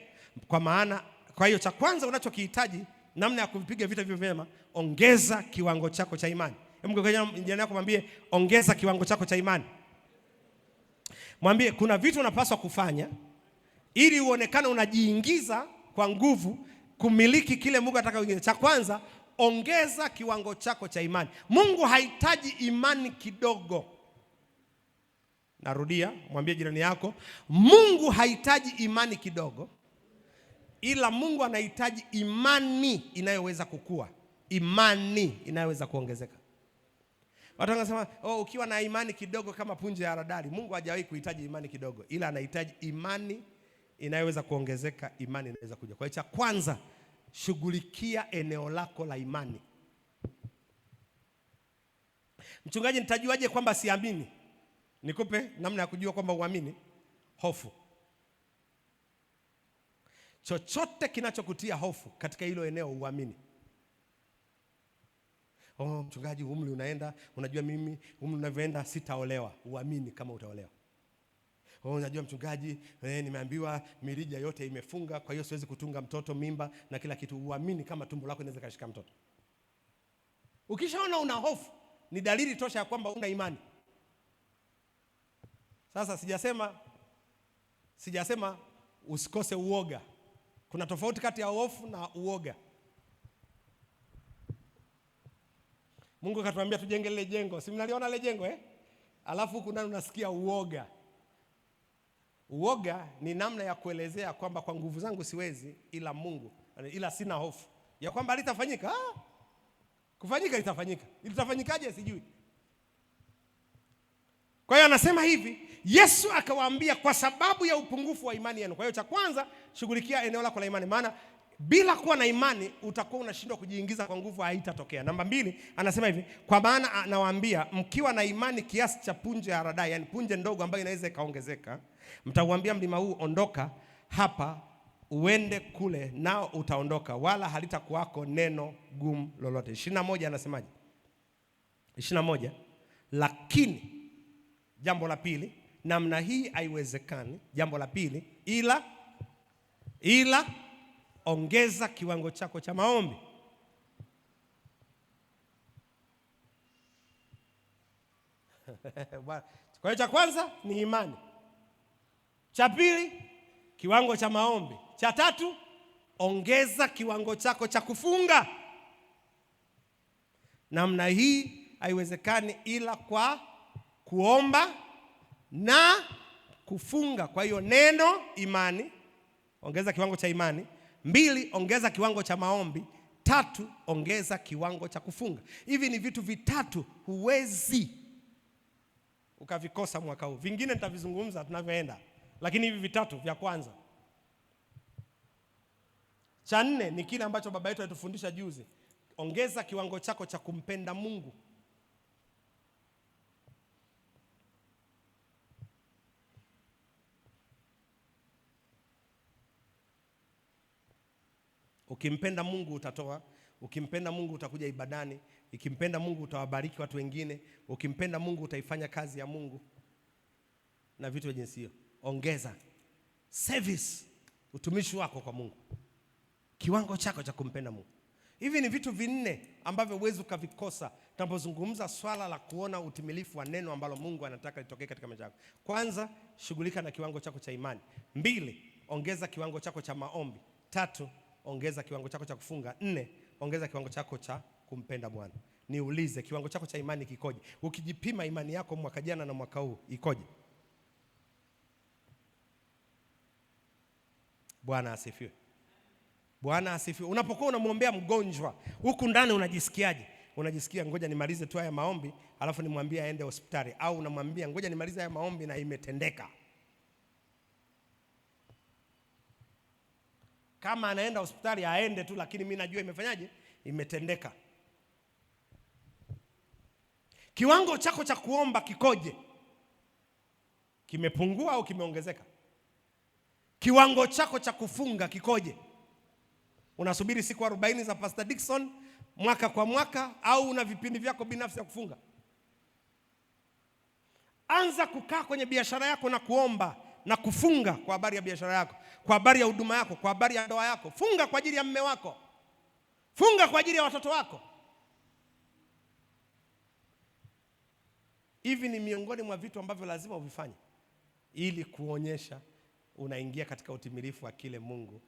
Kwa hiyo cha kwanza unachokihitaji namna ya kuvipiga vita hivyo vyema, ongeza kiwango chako cha imani. Hebu jirani yako mwambie, ongeza kiwango chako cha imani. Mwambie kuna vitu unapaswa kufanya ili uonekane unajiingiza kwa nguvu kumiliki kile Mungu anataka uingize. Cha kwanza, ongeza kiwango chako cha imani. Mungu hahitaji imani kidogo. Narudia, mwambie jirani yako, Mungu hahitaji imani kidogo, ila Mungu anahitaji imani inayoweza kukua, imani inayoweza kuongezeka. Watu wanasema, ukiwa na imani kidogo kama punje ya haradali. Mungu hajawahi kuhitaji imani kidogo, ila anahitaji imani inayoweza kuongezeka, imani inaweza kuja. Kwa hiyo cha kwanza, shughulikia eneo lako la imani. Mchungaji, nitajuaje kwamba siamini? Nikupe namna ya kujua kwamba uamini. Hofu. Chochote kinachokutia hofu katika hilo eneo uamini. Mchungaji, umri unaenda, unajua mimi umri unavyoenda sitaolewa. Uamini kama utaolewa. Unajua mchungaji, nimeambiwa mirija yote imefunga, kwa hiyo siwezi kutunga mtoto, mimba na kila kitu. Uamini kama tumbo lako linaweza kushika mtoto. Ukishaona una hofu, ni dalili tosha ya kwamba una imani. Sasa sijasema usikose uoga. Kuna tofauti kati ya hofu na uoga. Mungu akatuambia tujenge lile jengo. Si mnaliona lile jengo Alafu kuna unasikia uoga. Uoga ni namna ya kuelezea kwamba kwa nguvu zangu siwezi, ila Mungu, ila sina hofu ya kwamba litafanyika. Kufanyika litafanyika. Litafanyikaje sijui. Kwa hiyo anasema hivi, Yesu akawaambia kwa sababu ya upungufu wa imani yenu. Kwa hiyo cha kwanza, shughulikia eneo lako la imani, maana bila kuwa na imani utakuwa unashindwa kujiingiza kwa nguvu, haitatokea. Namba 2 anasema hivi, kwa maana anawaambia mkiwa na imani kiasi cha punje ya haradali, yani punje ndogo ambayo inaweza ikaongezeka, mtauambia mlima huu ondoka hapa uende kule, nao utaondoka, wala halitakuwako neno gumu lolote. 21 anasemaje? 21, lakini jambo la pili, namna hii haiwezekani. Jambo la pili, ila ongeza kiwango chako cha maombi. Kwa hiyo cha kwanza ni imani. Cha pili, kiwango cha maombi. Cha tatu, ongeza kiwango chako cha kufunga. Namna hii haiwezekani ila kwa kuomba na kufunga. Kwa hiyo neno, imani, ongeza kiwango cha imani. 2, ongeza kiwango cha maombi. 3, ongeza kiwango cha kufunga. Hivi ni vitu vitatu huwezi ukavikosa mwaka huu. Vingine nitavizungumza tunavyoenda, lakini hivi vitatu vya kwanza. Cha 4 ni kile ambacho baba yetu alitufundisha juzi. Ongeza kiwango chako cha kumpenda Mungu. Ukimpenda Mungu utatoa, ukimpenda Mungu utakuja ibadani, ukimpenda Mungu utawabariki watu wengine, ukimpenda Mungu utaifanya kazi ya Mungu na vitu vya jinsi hiyo. Ongeza service, utumishi wako kwa Mungu, kiwango chako cha kumpenda Mungu. Hivi ni vitu 4 ambavyo huwezi ukavikosa tunapozungumza swala la kuona utimilifu wa neno ambalo Mungu anataka litokee katika maisha yako. Kwanza, shughulika na kiwango chako cha imani. 2, ongeza kiwango chako cha maombi. 3, ongeza kiwango chako cha kufunga. 4, ongeza kiwango chako cha kumpenda Bwana. Niulize, kiwango chako cha imani kikoje? Ukijipima imani yako mwaka jana na mwaka huu ikoje? Bwana asifiwe. Bwana asifiwe. Unapokuwa unamwombea mgonjwa, huku ndani unajisikiaje? Unajisikia ngoja nimalize tu haya maombi alafu nimwambie aende hospitali, au unamwambia ngoja nimalize haya maombi na imetendeka? Kama anaenda hospitali aende tu, lakini mimi najua imefanyaje? Imetendeka. Kiwango chako cha kuomba kikoje? Kimepungua au kimeongezeka? Kiwango chako cha kufunga kikoje? Unasubiri siku 40 za Pastor Dickson mwaka kwa mwaka, au una vipindi vyako binafsi ya kufunga? Anza kukaa kwenye biashara yako na kuomba na kufunga kwa habari ya biashara yako, kwa habari ya huduma yako, kwa habari ya ndoa yako. Funga kwa ajili ya mume wako, funga kwa ajili ya watoto wako. Hivi ni miongoni mwa vitu ambavyo lazima uvifanye ili kuonyesha unaingia katika utimilifu wa kile Mungu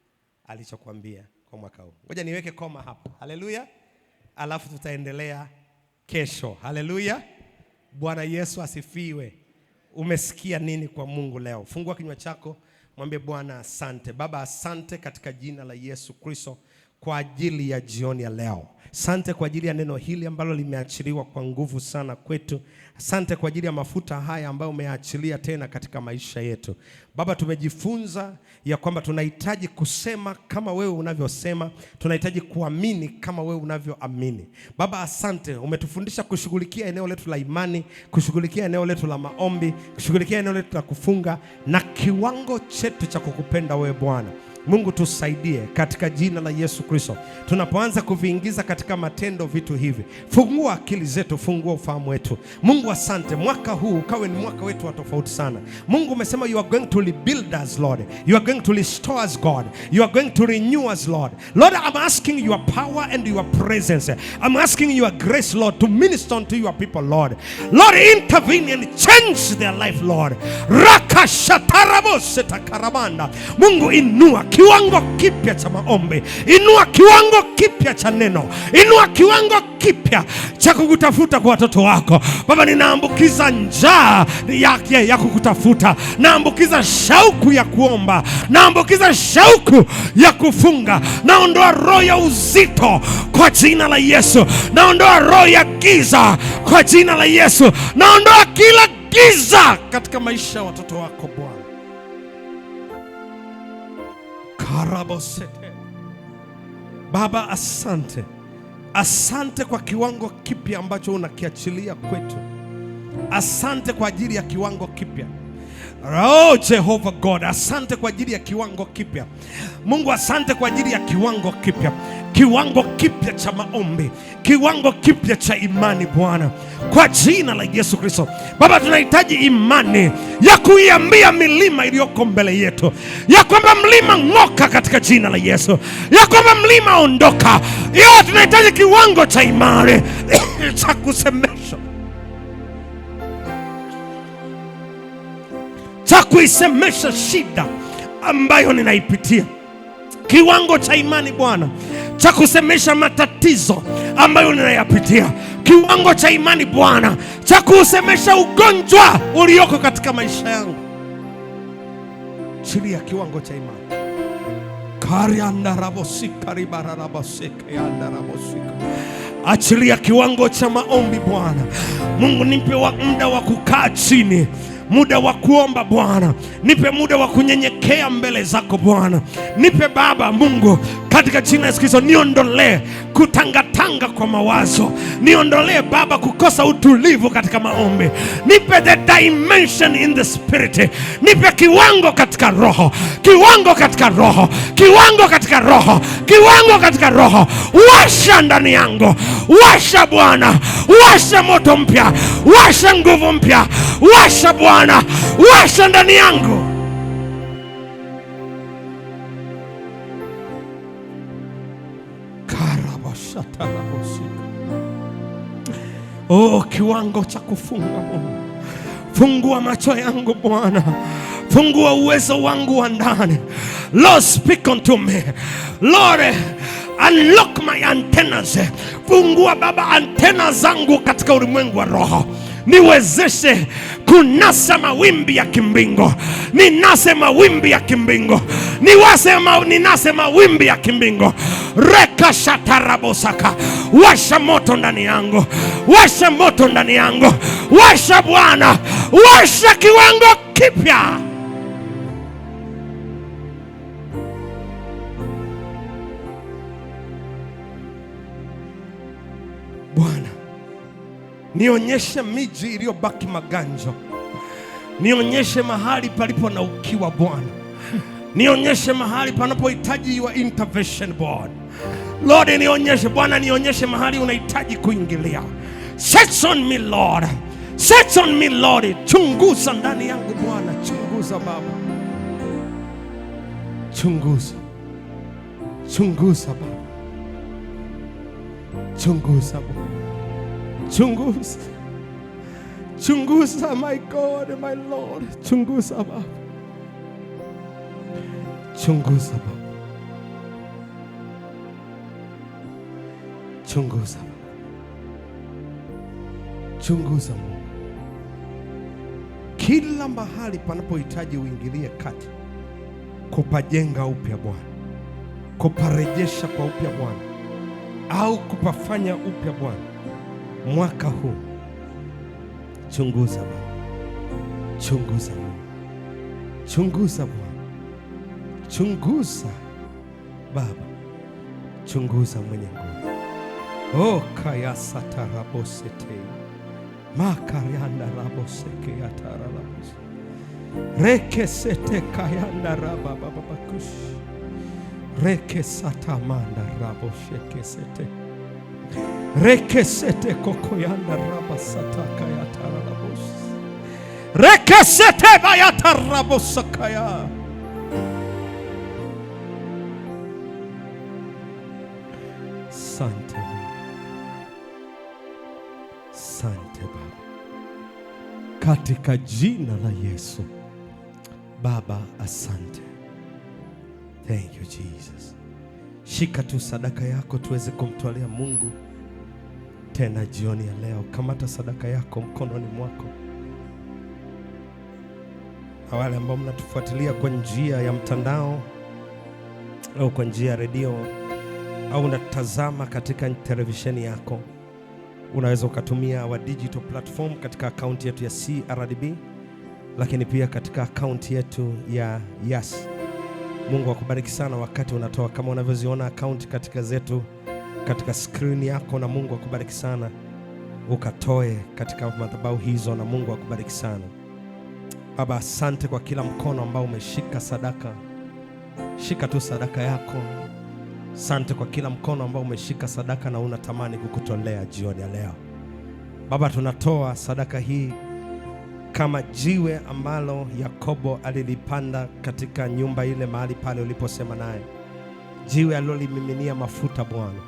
alichokuambia kwa mwaka huu. Ngoja niweke koma hapa. Haleluya. Alafu tutaendelea kesho. Haleluya. Bwana Yesu asifiwe. Umesikia nini kwa Mungu leo? Fungua kinywa chako, mwambie Bwana asante. Baba, asante katika jina la Yesu Kristo kwa ajili ya jioni ya leo. Asante kwa ajili ya neno hili ambalo limeachiliwa kwa nguvu sana kwetu. Asante kwa ajili ya mafuta haya ambayo umeachilia tena katika maisha yetu. Baba, tumejifunza ya kwamba tunahitaji kusema kama wewe unavyosema, tunahitaji kuamini kama wewe unavyoamini. Baba, asante, umetufundisha kushughulikia eneo letu la imani, kushughulikia eneo letu la maombi, kushughulikia eneo letu la kufunga na kiwango chetu cha kukupenda wewe Bwana. Mungu tusaidie katika jina la Yesu Kristo. Tunapoanza kuviingiza katika matendo vitu hivi, fungua akili zetu, fungua ufahamu wetu. Mungu asante, mwaka huu ukawe ni mwaka wetu wa tofauti sana. Mungu umesema you are going to rebuild us Lord. You are going to restore us God. You are going to renew us Lord. Lord, I'm asking your power and your presence. I'm asking your grace Lord to minister unto your people Lord. Lord, intervene and change their life Lord. Rakashatarabosetakarabanda. Mungu inua kiwango kipya cha maombi, inua kiwango kipya cha neno, inua kiwango kipya cha kukutafuta kwa watoto wako. Baba, ninaambukiza njaa ya kukutafuta, naambukiza shauku ya kuomba, naambukiza shauku ya kufunga. Naondoa roho ya uzito kwa jina la Yesu, naondoa roho ya giza kwa jina la Yesu, naondoa kila giza katika maisha ya watoto wako Bwana. Karabosete. Baba, asante. Asante kwa kiwango kipya ambacho unakiachilia kwetu. Asante kwa ajili ya kiwango kipya. Oh Jehovah God, asante kwa ajili ya kiwango kipya. Mungu, asante kwa ajili ya kiwango kipya. Kiwango kipya cha maombi, kiwango kipya cha imani Bwana, kwa jina la Yesu Kristo. Baba, tunahitaji imani ya kuiambia milima iliyoko mbele yetu ya kwamba mlima ng'oka katika jina la Yesu, ya kwamba mlima ondoka. Tunahitaji kiwango cha imani cha kusemesha, cha kuisemesha shida ambayo ninaipitia. Kiwango cha imani Bwana cha kusemesha matatizo ambayo ninayapitia. Kiwango cha imani Bwana cha kusemesha ugonjwa ulioko katika maisha yangu. Chilia kiwango cha imani. Achilia kiwango cha maombi Bwana. Mungu, nipe muda wa kukaa chini, muda wa kuomba Bwana. Nipe muda wa kunyenyekea mbele zako Bwana. Nipe Baba Mungu, katika jina la Yesu Kristo, niondolee kutangatanga kwa mawazo. Niondolee Baba kukosa utulivu katika maombi. Nipe the dimension in the spirit. Nipe kiwango katika roho, kiwango katika roho, kiwango katika roho, kiwango katika roho. Washa ndani yangu, washa Bwana, washa moto mpya, washa nguvu mpya, washa Bwana, washa ndani yangu. Oh, kiwango cha kufunga Mungu. Fungua macho yangu Bwana, fungua uwezo wangu wa ndani. Lord, speak unto me. Lord, unlock my antennas. Fungua Baba antena zangu katika ulimwengu wa roho. Niwezeshe kunasa mawimbi ya kimbingo. Ninase mawimbi ya kimbingo. Ninase mawimbi ya kimbingo. Reka shatarabosaka. Washa moto ndani yangu, washa moto ndani yangu, washa Bwana, washa kiwango kipya. Bwana, nionyeshe miji iliyobaki maganjo. Nionyeshe mahali palipo na ukiwa Bwana. Nionyeshe mahali panapohitaji your intervention Bwana. Lord, nionyeshe Bwana, nionyeshe mahali unahitaji kuingilia. Search on me Lord. Search on me Lord. Chunguza ndani yangu Bwana. Chunguza Baba. Chunguza. Chunguza Baba. Chunguza Baba. Chunguza. Chunguza my God and my Lord. Chunguza Baba. Chunguza Baba. Chunguza. Chunguza Mungu. Kila mahali panapohitaji uingilie kati, kupajenga upya Bwana, kuparejesha kwa upya Bwana, au kupafanya upya Bwana mwaka huu. Chunguza Baba. Chunguza Mungu. Chunguza Bwana. Chunguza Baba. Chunguza mwenye nguvu. Oh, kaya satarabosete. Makarianda raboseke yatarabos. Reke sete kayanda rabababakush. Reke satamanda rabosheke sete. Reke sete kokoyanda rabasataka yatarabos. Reke sete bayatarabosakaya. Sante. Asante Baba, katika jina la Yesu. Baba, asante. Thank you Jesus. Shika tu sadaka yako tuweze kumtolea Mungu tena jioni ya leo. Kamata sadaka yako mkononi mwako. Na wale ambao mnatufuatilia kwa njia ya mtandao au kwa njia ya redio au unatazama katika televisheni yako, unaweza ukatumia wa digital platform katika akaunti yetu ya CRDB, lakini pia katika akaunti yetu ya Yas. Mungu akubariki sana wakati unatoa, kama unavyoziona akaunti katika zetu katika screen yako, na Mungu akubariki sana ukatoe katika madhabahu hizo, na Mungu akubariki sana. Baba, asante kwa kila mkono ambao umeshika sadaka. Shika tu sadaka yako. Asante kwa kila mkono ambao umeshika sadaka na unatamani kukutolea jioni ya leo. Baba, tunatoa sadaka hii kama jiwe ambalo Yakobo alilipanda katika nyumba ile, mahali pale uliposema naye, jiwe alilolimiminia mafuta. Bwana,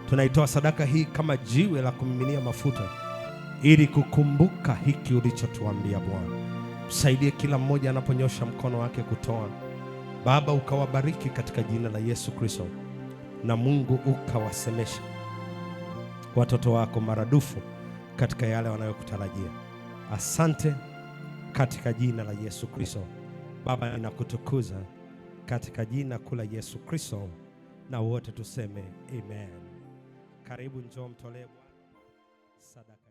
tunaitoa sadaka hii kama jiwe la kumiminia mafuta, ili kukumbuka hiki ulichotuambia. Bwana, msaidie kila mmoja anaponyosha mkono wake kutoa. Baba, ukawabariki katika jina la Yesu Kristo, na Mungu ukawasemesha watoto wako maradufu katika yale wanayokutarajia. Asante katika jina la Yesu Kristo. Baba, ninakutukuza katika jina kula Yesu Kristo, na wote tuseme amen. Karibu, njoo mtolee Bwana sadaka.